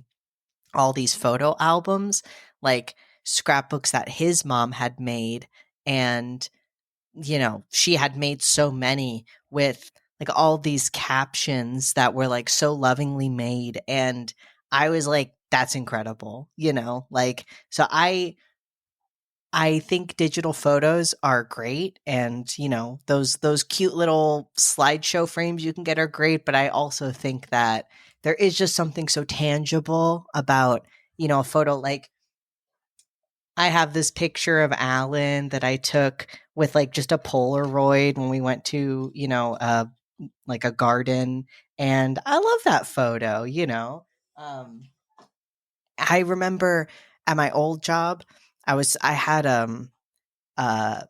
Speaker 2: all these photo albums, like scrapbooks that his mom had made. And, she had made so many with like all these captions that were like so lovingly made. And I was like, that's incredible, like, so I think digital photos are great, and those cute little slideshow frames you can get are great, but I also think that there is just something so tangible about, a photo. Like, I have this picture of Alan that I took with like just a Polaroid when we went to, like a garden, and I love that photo. Um I remember at my old job, I had uh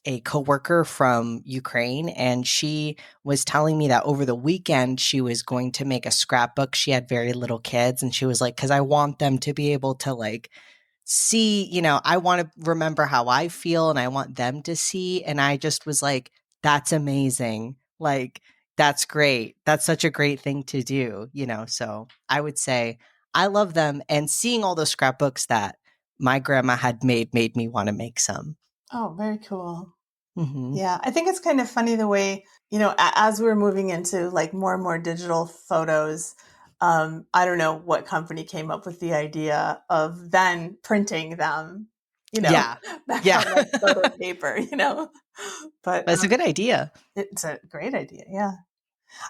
Speaker 2: a coworker from Ukraine, and she was telling me that over the weekend she was going to make a scrapbook. She had very little kids, and she was like, "Cuz I want them to be able to like see, I want to remember how I feel and I want them to see." And I just was like, "That's amazing. Like, that's great. That's such a great thing to do." So I would say I love them, and seeing all those scrapbooks that my grandma had made me want to make some.
Speaker 1: Oh, very cool.
Speaker 2: Hmm.
Speaker 1: Yeah, I think it's kind of funny the way, as we're moving into like more and more digital photos, I don't know what company came up with the idea of then printing them,
Speaker 2: Yeah.
Speaker 1: back
Speaker 2: Yeah.
Speaker 1: on like photo paper, but
Speaker 2: That's a good idea.
Speaker 1: it's a great idea. Yeah.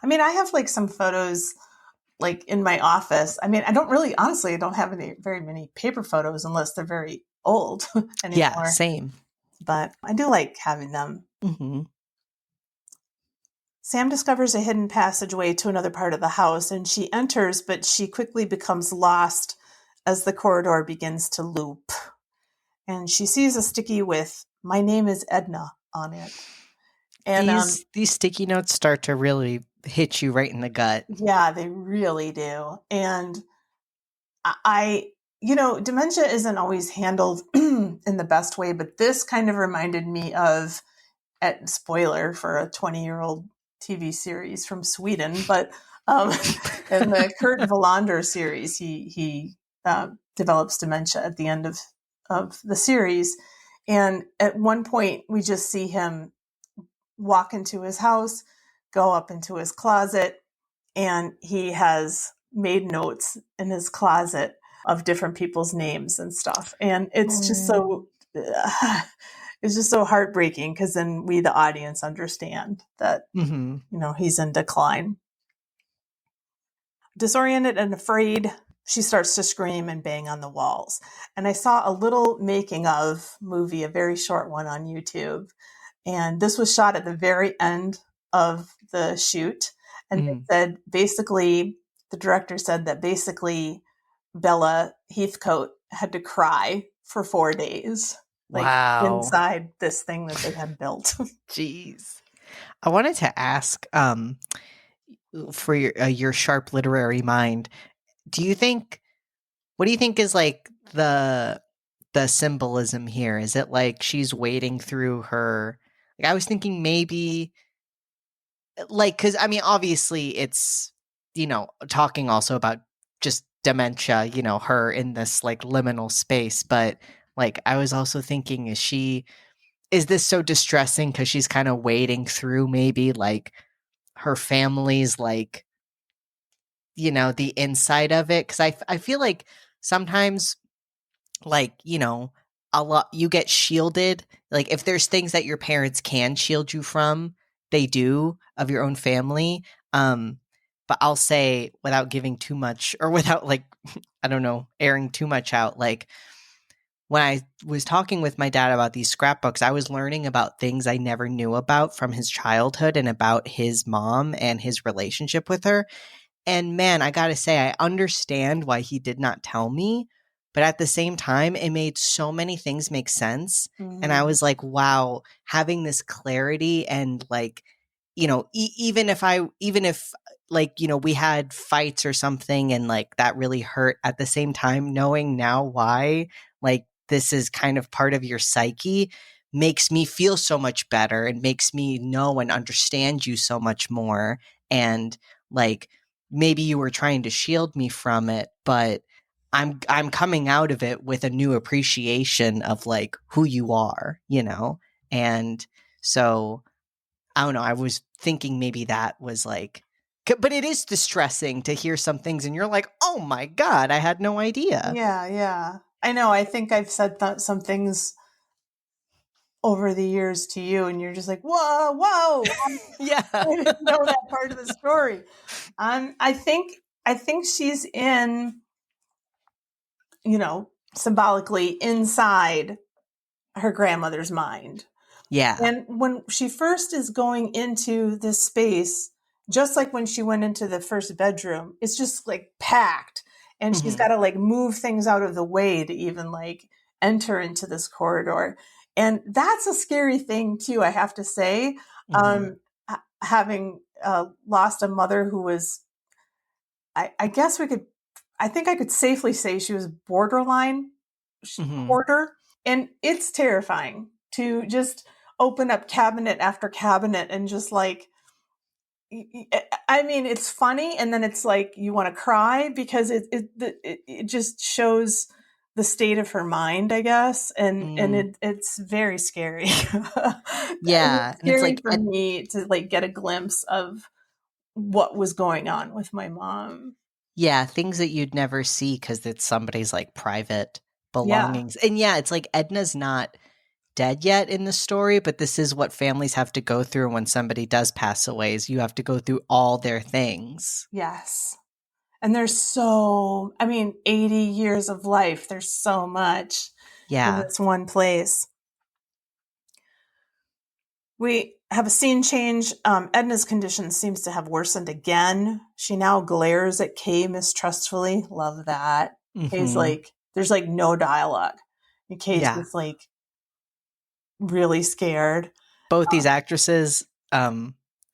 Speaker 1: I mean, I have like some photos like in my office. I mean, I don't have very many paper photos unless they're very old
Speaker 2: Yeah,
Speaker 1: anymore,
Speaker 2: same.
Speaker 1: but I do like having them.
Speaker 2: Hmm.
Speaker 1: Sam discovers a hidden passageway to another part of the house, and she enters, but she quickly becomes lost as the corridor begins to loop. And she sees a sticky with "My name is Edna" on it. And
Speaker 2: These sticky notes start to really hit you right in the gut.
Speaker 1: yeah, they really do. And dementia isn't always handled in the best way, but this kind of reminded me of, spoiler for a 20-year-old TV series from Sweden, but in the Kurt Wallander series, he develops dementia at the end of the series. And at one point, we just see him walk into his house, go up into his closet, and he has made notes in his closet of different people's names and stuff. And it's just so it's just so heartbreaking, because then we, the audience, understand that he's in decline. Disoriented and afraid, she starts to scream and bang on the walls. And I saw a little making of movie, a very short one on YouTube. And this was shot at the very end of the shoot. And they said, basically, the director said that basically Bella Heathcote had to cry for 4 days. Like,
Speaker 2: wow.
Speaker 1: inside this thing that they had built.
Speaker 2: Jeez. I wanted to ask, for your sharp literary mind, what do you think is like the symbolism here? Is it like she's wading through her, like, I was thinking maybe like, because I mean, obviously it's, talking also about just dementia, her in this like liminal space, but like I was also thinking, is this so distressing because she's kind of wading through maybe like her family's like, the inside of it? Because I feel like sometimes, like, a lot, you get shielded, like if there's things that your parents can shield you from, they do, of your own family. But I'll say, without giving too much, or without like I don't know, airing too much out, like when I was talking with my dad about these scrapbooks, I was learning about things I never knew about from his childhood and about his mom and his relationship with her. And man, I gotta say, I understand why he did not tell me, but at the same time, it made so many things make sense. And I was like, wow, having this clarity, and like, even if like, we had fights or something and like that really hurt, at the same time, knowing now why, like, this is kind of part of your psyche, makes me feel so much better and makes me know and understand you so much more. And like, maybe you were trying to shield me from it, but I'm coming out of it with a new appreciation of like who you are, And so I don't know, I was thinking maybe that was like, but it is distressing to hear some things and you're like, "Oh my God, I had no idea."
Speaker 1: Yeah. I know. I think I've said some things over the years to you, and you're just like, whoa,
Speaker 2: Yeah.
Speaker 1: I didn't know that part of the story. I think she's in, symbolically inside her grandmother's mind.
Speaker 2: Yeah.
Speaker 1: And when she first is going into this space, just like when she went into the first bedroom, it's just like packed. And she's got to like move things out of the way to even like enter into this corridor. And that's a scary thing too, I have to say. Having lost a mother who was, I guess I think I could safely say she was borderline hoarder. And it's terrifying to just open up cabinet after cabinet and just like, I mean, it's funny. And then it's like, you want to cry because it just shows the state of her mind, I guess. And it's very scary.
Speaker 2: Yeah.
Speaker 1: It's scary for me to like get a glimpse of what was going on with my mom.
Speaker 2: Yeah. Things that you'd never see because it's somebody's like private belongings. And yeah, it's like Edna's not dead yet in the story, but this is what families have to go through when somebody does pass away, is you have to go through all their things.
Speaker 1: Yes. And there's 80 years of life. There's so much in this one place. We have a scene change. Edna's condition seems to have worsened again. She now glares at Kay mistrustfully. Love that. Kay's like, there's like no dialogue. And Kay's just like really scared.
Speaker 2: Both these actresses,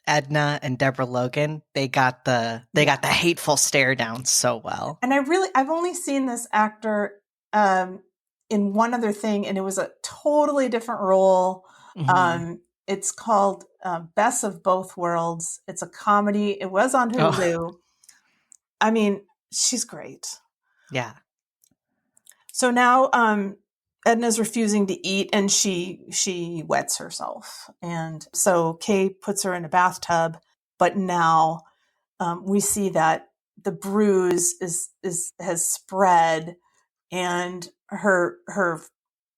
Speaker 2: Edna and Deborah Logan, they got the hateful stare down so well.
Speaker 1: And I've only seen this actor in one other thing, and it was a totally different role. It's called Best of Both Worlds. It's a comedy. It was on Hulu. I mean, she's great.
Speaker 2: Yeah.
Speaker 1: So now Edna's refusing to eat, and she wets herself. And so Kay puts her in a bathtub, but now we see that the bruise has spread, and her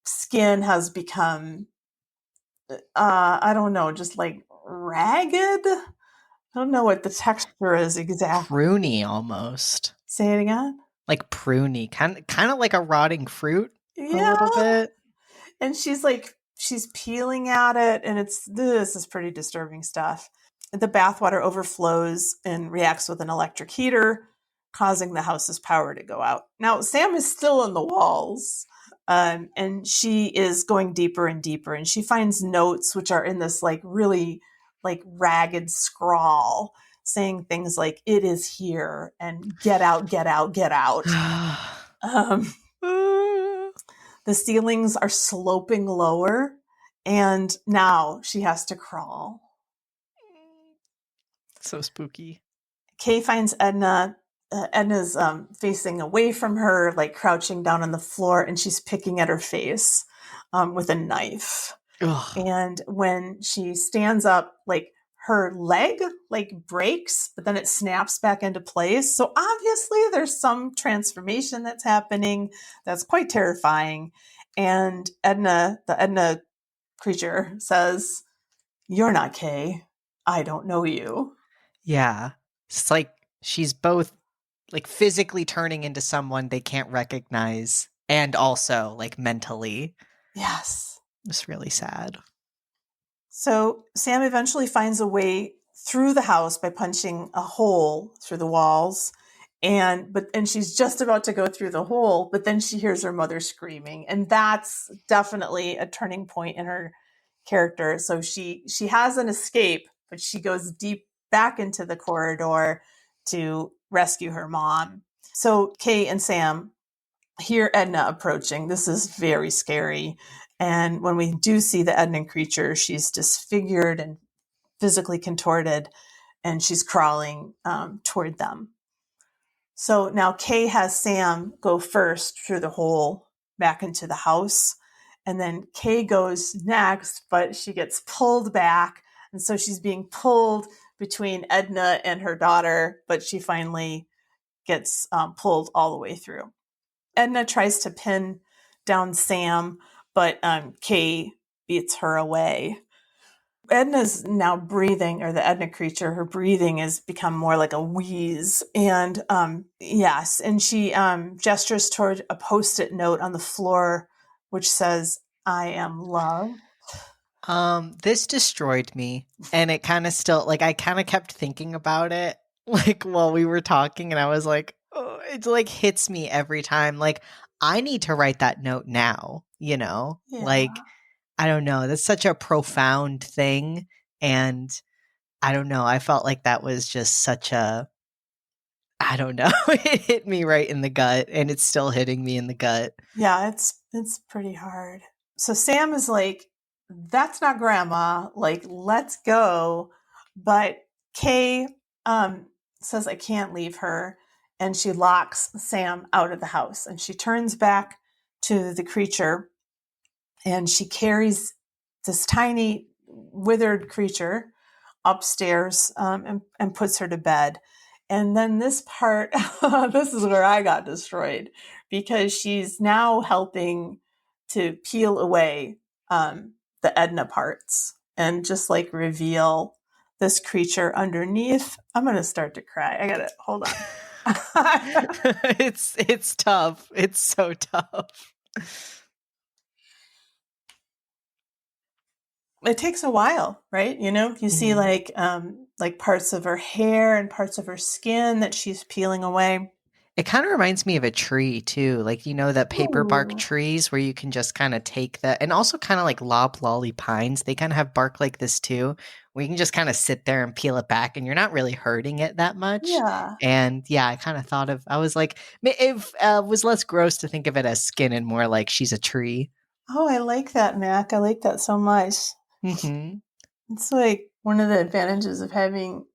Speaker 1: skin has become I don't know, just like ragged. I don't know what the texture is exactly.
Speaker 2: Pruny almost.
Speaker 1: Say it again.
Speaker 2: Like pruny, kind of like a rotting fruit.
Speaker 1: Yeah.
Speaker 2: A little bit.
Speaker 1: And she's peeling at it, and this is pretty disturbing stuff. The bathwater overflows and reacts with an electric heater, causing the house's power to go out. Now, Sam is still in the walls. And she is going deeper and deeper, and she finds notes which are in this like really like ragged scrawl saying things like, "It is here," and "Get out, get out, get out." The ceilings are sloping lower, and now she has to crawl.
Speaker 2: So spooky.
Speaker 1: Kay finds Edna. Edna's facing away from her, like crouching down on the floor, and she's picking at her face with a knife.
Speaker 2: Ugh.
Speaker 1: And when she stands up, like her leg like breaks, but then it snaps back into place. So obviously there's some transformation that's happening that's quite terrifying. And the Edna creature says, "You're not Kay. I don't know you."
Speaker 2: Yeah. It's like she's both like physically turning into someone they can't recognize and also like mentally.
Speaker 1: Yes.
Speaker 2: It's really sad.
Speaker 1: So Sam eventually finds a way through the house by punching a hole through the walls. And she's just about to go through the hole, but then she hears her mother screaming. And that's definitely a turning point in her character. So she has an escape, but she goes deep back into the corridor to rescue her mom. So Kay and Sam hear Edna approaching. This is very scary. And when we do see the Edna creature, she's disfigured and physically contorted, and she's crawling toward them. So now Kay has Sam go first through the hole back into the house. And then Kay goes next, but she gets pulled back. And so she's being pulled between Edna and her daughter, but she finally gets pulled all the way through. Edna tries to pin down Sam, but Kay beats her away. Edna's now breathing, or the Edna creature, her breathing has become more like a wheeze. And yes, and she gestures toward a Post-it note on the floor, which says, "I am love."
Speaker 2: This destroyed me, and it kind of still, like, I kind of kept thinking about it, like, while we were talking, and I was like, oh, it like hits me every time. Like, I need to write that note now, you know?
Speaker 1: Yeah.
Speaker 2: Like, I don't know. That's such a profound thing, and I don't know. I felt like that was just such a, I don't know. It hit me right in the gut, and it's still hitting me in the gut.
Speaker 1: Yeah, it's pretty hard. So Sam is like, "That's not grandma. Like, let's go." But Kay says, "I can't leave her." And she locks Sam out of the house. And she turns back to the creature, and she carries this tiny withered creature upstairs, and puts her to bed. And then this part, this is where I got destroyed, because she's now helping to peel away the Edna parts and just like reveal this creature underneath. I'm going to start to cry. I got to hold on.
Speaker 2: It's tough. It's so tough.
Speaker 1: It takes a while, right? You know, you see like parts of her hair and parts of her skin that she's peeling away.
Speaker 2: It kind of reminds me of a tree too, like, you know, that paper bark
Speaker 1: Ooh.
Speaker 2: trees where you can just kind of take that, and also kind of like loblolly pines. They kind of have bark like this too, where you can just kind of sit there and peel it back, and you're not really hurting it that much.
Speaker 1: Yeah.
Speaker 2: And yeah, I kind of thought of, I was like, it was less gross to think of it as skin and more like she's a tree.
Speaker 1: Oh, I like that, Mac. I like that so much.
Speaker 2: Mm-hmm.
Speaker 1: It's like one of the advantages of having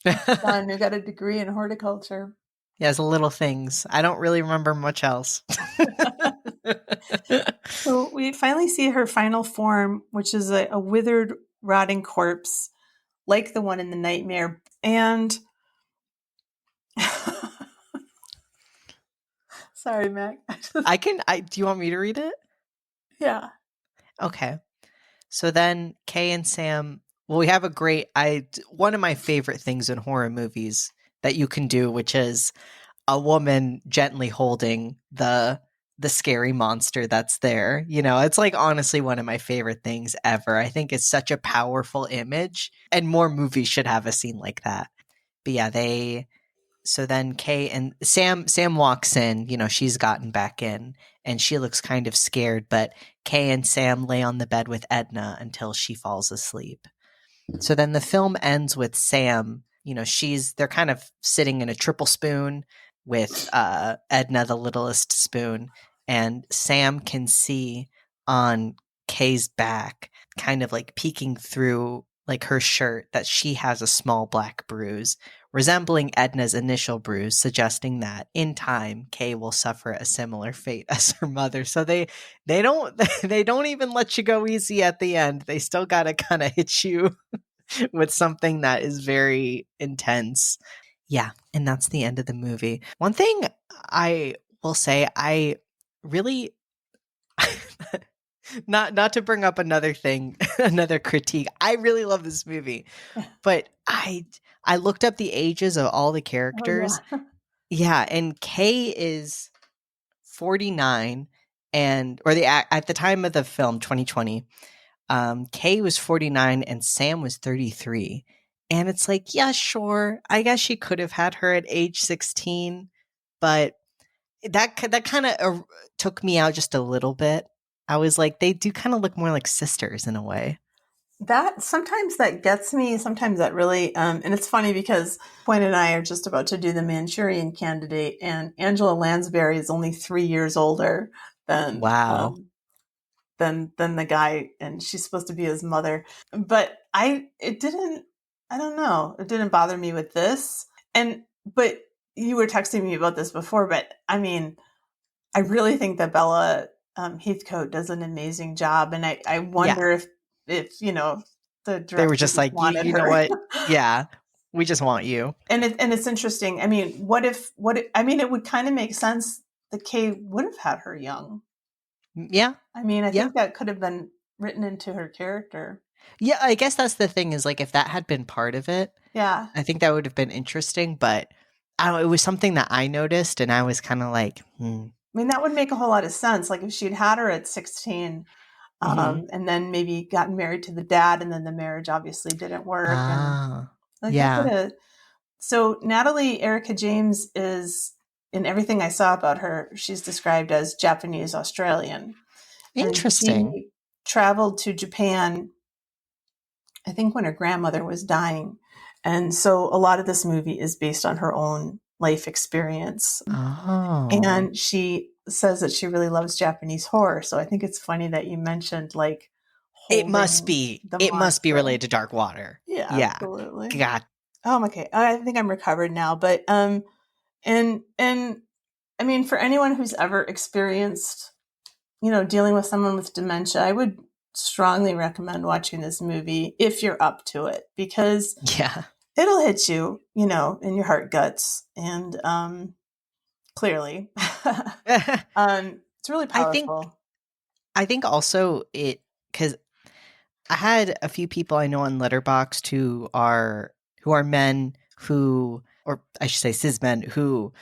Speaker 1: a son who got a degree in horticulture.
Speaker 2: Yeah, the little things. I don't really remember much else.
Speaker 1: So we finally see her final form, which is a withered, rotting corpse, like the one in the nightmare. And sorry, Mac.
Speaker 2: Do you want me to read it?
Speaker 1: Yeah.
Speaker 2: Okay. So then Kay and Sam, well, we have one of my favorite things in horror movies that you can do, which is a woman gently holding the scary monster that's there. You know, it's like honestly one of my favorite things ever. I think it's such a powerful image, and more movies should have a scene like that. But yeah, so then Kay and Sam walks in, you know, she's gotten back in, and she looks kind of scared, but Kay and Sam lay on the bed with Edna until she falls asleep. So then the film ends with Sam, you know, they're kind of sitting in a triple spoon with Edna, the littlest spoon, and Sam can see on Kay's back, kind of like peeking through like her shirt, that she has a small black bruise resembling Edna's initial bruise, suggesting that in time Kay will suffer a similar fate as her mother. So they don't they don't even let you go easy at the end. They still got to kind of hit you with something that is very intense. Yeah, and that's the end of the movie. One thing I will say, I really not to bring up another thing, another critique. I really love this movie, but I looked up the ages of all the characters.
Speaker 1: Oh,
Speaker 2: yeah, and Kay is 49, and at the time of the film, 2020, Kay was 49 and Sam was 33. And it's like, yeah, sure. I guess she could have had her at age 16, but that kind of took me out just a little bit. I was like, they do kind of look more like sisters in a way.
Speaker 1: that sometimes that gets me. Sometimes that really, and it's funny because Quinn and I are just about to do the Manchurian Candidate, and Angela Lansbury is only 3 years older than
Speaker 2: Wow.
Speaker 1: than the guy, and she's supposed to be his mother. But it didn't. I don't know. It didn't bother me with this. But you were texting me about this before. But I mean, I really think that Bella Heathcote does an amazing job, and I wonder if you know the director
Speaker 2: They were just like,
Speaker 1: wanted
Speaker 2: you
Speaker 1: her.
Speaker 2: know what? Yeah, we just want you.
Speaker 1: And it's interesting. I mean, what if I mean, it would kind of make sense that Kay would have had her young.
Speaker 2: Yeah.
Speaker 1: I mean, I think that could have been written into her character.
Speaker 2: Yeah, I guess that's the thing is like if that had been part of it,
Speaker 1: Yeah.
Speaker 2: I think that would have been interesting. But I don't know, it was something that I noticed, and I was kind of like,
Speaker 1: I mean, that would make a whole lot of sense. Like if she'd had her at 16, and then maybe gotten married to the dad, and then the marriage obviously didn't work, and like that could
Speaker 2: yeah,
Speaker 1: have. So Natalie Erica James is, in everything I saw about her, she's described as Japanese Australian, and
Speaker 2: interesting.
Speaker 1: she traveled to Japan, I think, when her grandmother was dying, and so a lot of this movie is based on her own life experience.
Speaker 2: Oh,
Speaker 1: And she says that she really loves Japanese horror. So I think it's funny that you mentioned like
Speaker 2: it
Speaker 1: holding
Speaker 2: must be.
Speaker 1: the
Speaker 2: It must be
Speaker 1: monster.
Speaker 2: related to Dark Water.
Speaker 1: Yeah,
Speaker 2: Yeah.
Speaker 1: absolutely.
Speaker 2: God.
Speaker 1: Okay. I think I'm recovered now. But and I mean, for anyone who's ever experienced, dealing with someone with dementia, I would strongly recommend watching this movie if you're up to it, because
Speaker 2: Yeah.
Speaker 1: it'll hit you, in your heart guts. And clearly. It's really powerful.
Speaker 2: I think also because I had a few people I know on Letterboxd who are men who, or I should say cis men, who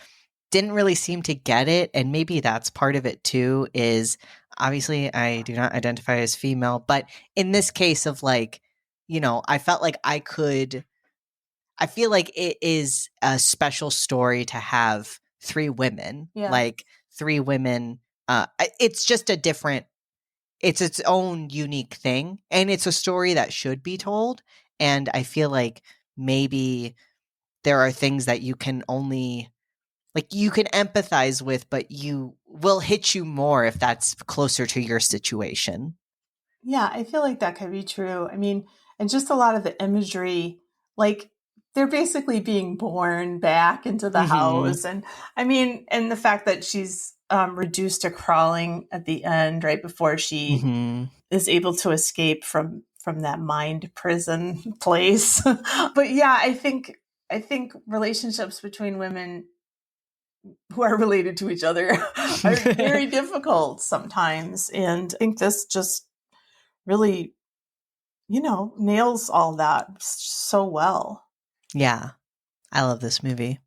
Speaker 2: didn't really seem to get it, and maybe that's part of it too. Is obviously I do not identify as female, but in this case of like, I felt like I feel like it is a special story to have three women,
Speaker 1: Yeah.
Speaker 2: like three women. It's just it's its own unique thing, and it's a story that should be told. And I feel like maybe there are things that you can only you can empathize with, but you will hit you more if that's closer to your situation.
Speaker 1: Yeah, I feel like that could be true. I mean, and just a lot of the imagery, like they're basically being born back into the house. And I mean, and the fact that she's reduced to crawling at the end, right before she is able to escape from that mind prison place. But yeah, I think relationships between women who are related to each other are very difficult sometimes. And I think this just really, nails all that so well.
Speaker 2: Yeah, I love this movie.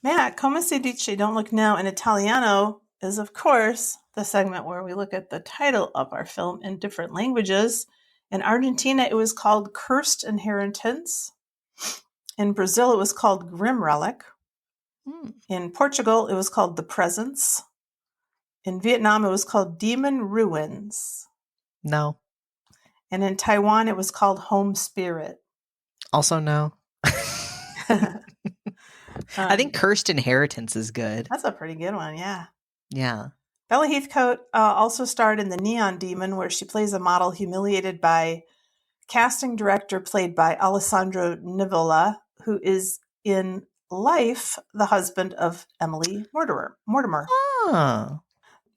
Speaker 1: Matt, Come si dice Don't Look Now in Italiano is, of course, the segment where we look at the title of our film in different languages. In Argentina, it was called Cursed Inheritance. In Brazil, it was called Grim Relic. In Portugal, it was called The Presence. In Vietnam, it was called Demon Ruins.
Speaker 2: No.
Speaker 1: And in Taiwan, it was called Home Spirit.
Speaker 2: Also no. I think Cursed Inheritance is good.
Speaker 1: That's a pretty good one, yeah.
Speaker 2: Yeah.
Speaker 1: Bella Heathcote also starred in The Neon Demon, where she plays a model humiliated by casting director played by Alessandro Nivola, who is in life the husband of Emily Mortimer.
Speaker 2: Oh.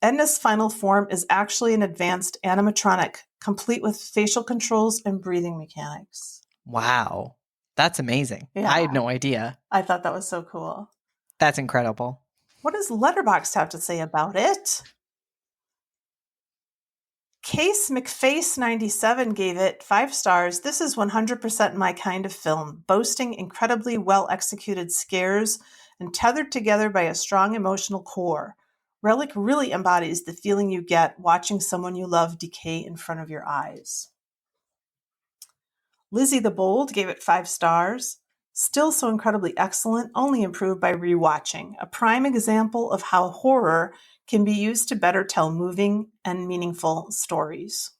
Speaker 1: Edna's final form is actually an advanced animatronic, complete with facial controls and breathing mechanics.
Speaker 2: Wow. That's amazing.
Speaker 1: Yeah.
Speaker 2: I had no idea.
Speaker 1: I thought that was so cool.
Speaker 2: That's incredible.
Speaker 1: What does Letterboxd have to say about it? Case McFace97 gave it 5 stars. This is 100% my kind of film, boasting incredibly well-executed scares and tethered together by a strong emotional core. Relic really embodies the feeling you get watching someone you love decay in front of your eyes. Lizzie the Bold gave it 5 stars. Still so incredibly excellent, only improved by rewatching. A prime example of how horror can be used to better tell moving and meaningful stories.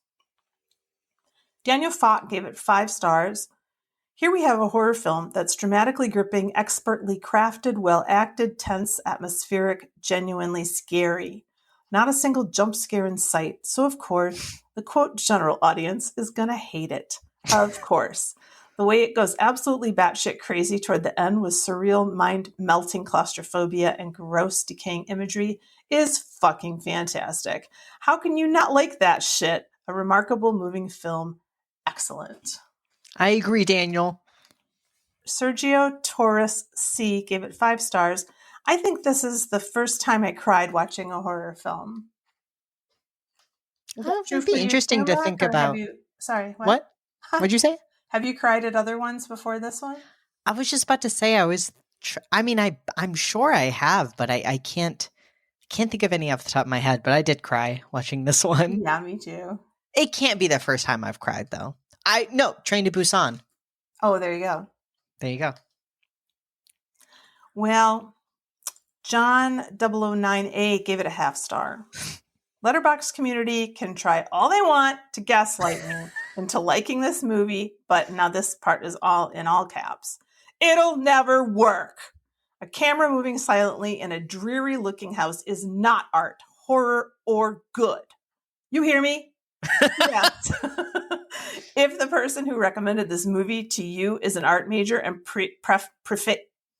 Speaker 1: Daniel Fott gave it 5 stars. Here we have a horror film that's dramatically gripping, expertly crafted, well-acted, tense, atmospheric, genuinely scary. Not a single jump scare in sight. So, of course, the quote general audience is going to hate it. Of course. The way it goes absolutely batshit crazy toward the end with surreal, mind-melting claustrophobia and gross, decaying imagery is fucking fantastic. How can you not like that shit? A remarkable, moving film. Excellent.
Speaker 2: I agree, Daniel.
Speaker 1: Sergio Torres C gave it 5 stars. I think this is the first time I cried watching a horror film. Is that true
Speaker 2: It'd
Speaker 1: for
Speaker 2: be
Speaker 1: you
Speaker 2: interesting
Speaker 1: too,
Speaker 2: to
Speaker 1: Mac?
Speaker 2: think
Speaker 1: Or have
Speaker 2: about.
Speaker 1: you? Sorry, what?
Speaker 2: What? What'd you say?
Speaker 1: Have you cried at other ones before this one?
Speaker 2: I was just about to say I was. I mean, I'm sure I have, but I can't think of any off the top of my head. But I did cry watching this one.
Speaker 1: Yeah, me too.
Speaker 2: It can't be the first time I've cried though. No, Train to Busan.
Speaker 1: Oh, there you go.
Speaker 2: There you go.
Speaker 1: Well, John 009A gave it a half star. Letterboxd community can try all they want to gaslight me into liking this movie, but now this part is all in all caps. It'll never work. A camera moving silently in a dreary looking house is not art, horror, or good. You hear me? Yes. If the person who recommended this movie to you is an art major and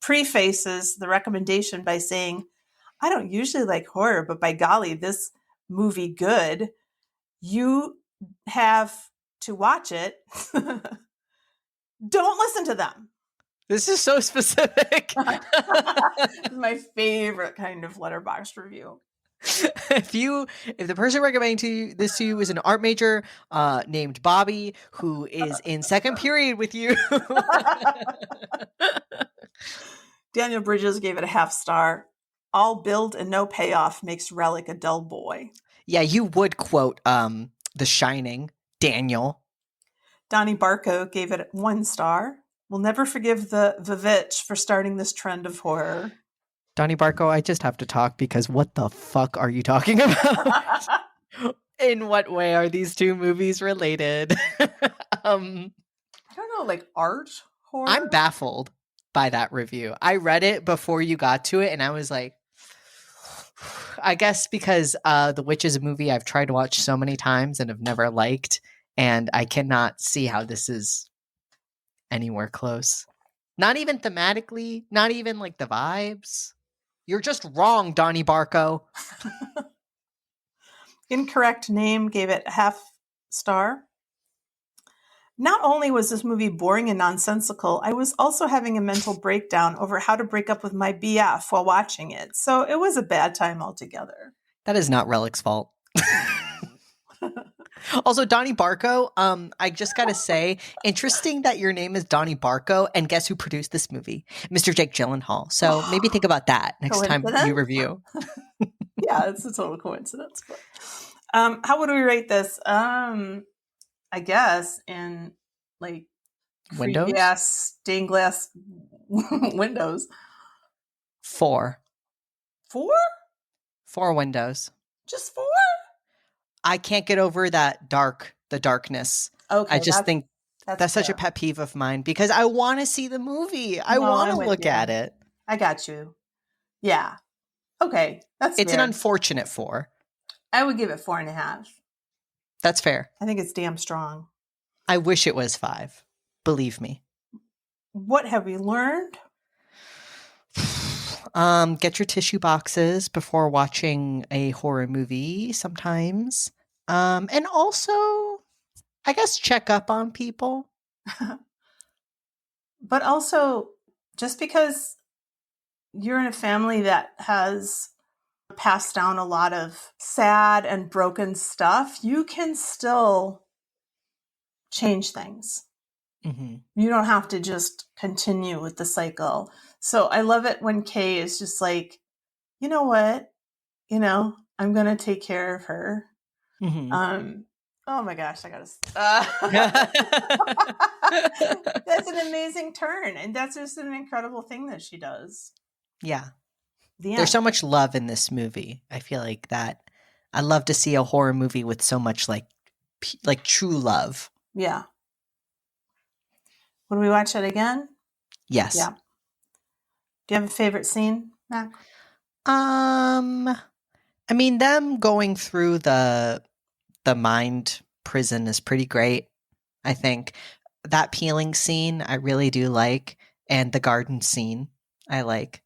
Speaker 1: prefaces the recommendation by saying, I don't usually like horror, but by golly, this movie good, you have to watch it. Don't listen to them.
Speaker 2: This is so specific.
Speaker 1: This is my favorite kind of Letterboxd review.
Speaker 2: If the person recommending this to you is an art major named Bobby, who is in second period with you.
Speaker 1: Daniel Bridges gave it a half star. All build and no payoff makes Relic a dull boy.
Speaker 2: Yeah, you would quote The Shining, Daniel.
Speaker 1: Donnie Barco gave it 1 star. We'll never forgive the Vivitch for starting this trend of horror.
Speaker 2: Donnie Barco, I just have to talk because what the fuck are you talking about? In what way are these two movies related?
Speaker 1: I don't know, like art horror?
Speaker 2: I'm baffled by that review. I read it before you got to it and I was like, I guess because The Witch is a movie I've tried to watch so many times and have never liked, and I cannot see how this is anywhere close. Not even thematically, not even like the vibes. You're just wrong, Donnie Barco.
Speaker 1: Incorrect Name gave it a half star. Not only was this movie boring and nonsensical, I was also having a mental breakdown over how to break up with my BF while watching it. So it was a bad time altogether.
Speaker 2: That is not Relic's fault. Also, Donnie Barco, I just gotta say, interesting that your name is Donnie Barco, and guess who produced this movie? Mr. Jake Gyllenhaal. So maybe think about that next time you review.
Speaker 1: Yeah, it's a total coincidence. But, how would we rate this? I guess in like
Speaker 2: Windows?
Speaker 1: Stained glass windows.
Speaker 2: 4.
Speaker 1: 4?
Speaker 2: 4 windows.
Speaker 1: Just 4?
Speaker 2: I can't get over the darkness.
Speaker 1: Okay,
Speaker 2: I just think that's such
Speaker 1: fair.
Speaker 2: a pet peeve of mine because I want to see the movie. I want to look at it.
Speaker 1: I got you. Yeah. Okay.
Speaker 2: It's an unfortunate 4.
Speaker 1: I would give it 4.5.
Speaker 2: That's fair.
Speaker 1: I think it's damn strong.
Speaker 2: I wish it was 5. Believe me.
Speaker 1: What have we learned?
Speaker 2: Get your tissue boxes before watching a horror movie sometimes. And also, I guess check up on people.
Speaker 1: But also, just because you're in a family that has passed down a lot of sad and broken stuff, you can still change things.
Speaker 2: Mm-hmm.
Speaker 1: You don't have to just continue with the cycle. So I love it when Kay is just like, you know what? I'm going to take care of her.
Speaker 2: Mm-hmm.
Speaker 1: Oh my gosh, I got to... That's an amazing turn. And that's just an incredible thing that she does.
Speaker 2: Yeah. There's so much love in this movie. I feel like that. I love to see a horror movie with so much like true love.
Speaker 1: Yeah. Would we watch it again?
Speaker 2: Yes.
Speaker 1: Yeah. Do you have a favorite scene, Mac?
Speaker 2: I mean, them going through the mind prison is pretty great. I think that peeling scene I really do like, and the garden scene I like.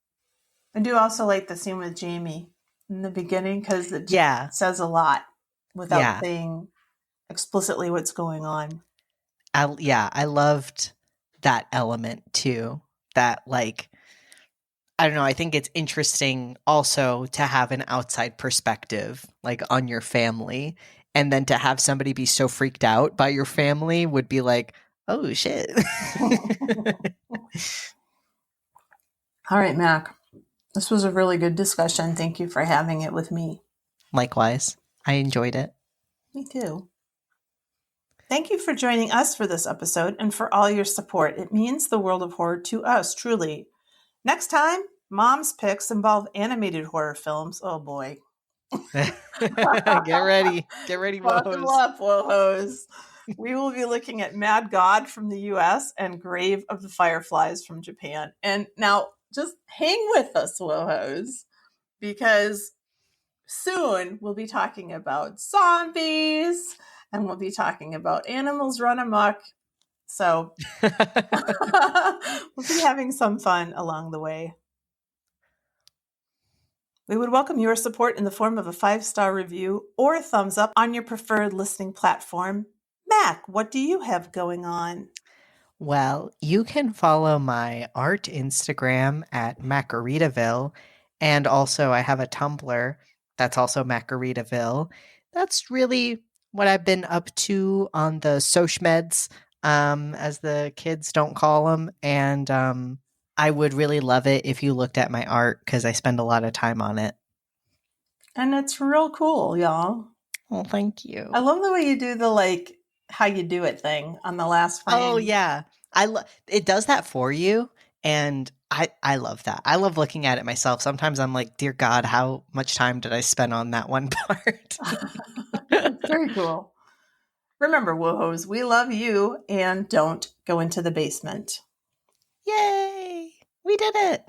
Speaker 1: I do also like the scene with Jamie in the beginning because it says a lot without saying explicitly what's going on.
Speaker 2: I loved that element too. That like, I don't know, I think it's interesting also to have an outside perspective like on your family And then to have somebody be so freaked out by your family would be like, oh shit.
Speaker 1: All right, Mac. This was a really good discussion. Thank you for having it with me.
Speaker 2: Likewise. I enjoyed it.
Speaker 1: Me too. Thank you for joining us for this episode and for all your support. It means the world of horror to us, truly. Next time, Mom's picks involve animated horror films. Oh boy.
Speaker 2: Get ready. Get ready,
Speaker 1: Buckle
Speaker 2: WoHos.
Speaker 1: up, WoHos. We will be looking at Mad God from the US and Grave of the Fireflies from Japan. And now just hang with us, WoHos, because soon we'll be talking about zombies and we'll be talking about animals run amok. So we'll be having some fun along the way. We would welcome your support in the form of a 5-star review or a thumbs up on your preferred listening platform. Mac, what do you have going on?
Speaker 2: Well, you can follow my art Instagram at Macaritaville. And also I have a Tumblr that's also Macaritaville. That's really what I've been up to on the soc meds, as the kids don't call them. And I would really love it if you looked at my art because I spend a lot of time on it.
Speaker 1: And it's real cool, y'all.
Speaker 2: Well, thank you.
Speaker 1: I love the way you do the how you do it thing on the last frame.
Speaker 2: Oh yeah. It does that for you, and I love that. I love looking at it myself. Sometimes I'm like, dear God, how much time did I spend on that one part?
Speaker 1: It's very cool. Remember, WoHos, we love you, and don't go into the basement.
Speaker 2: Yay! We did it!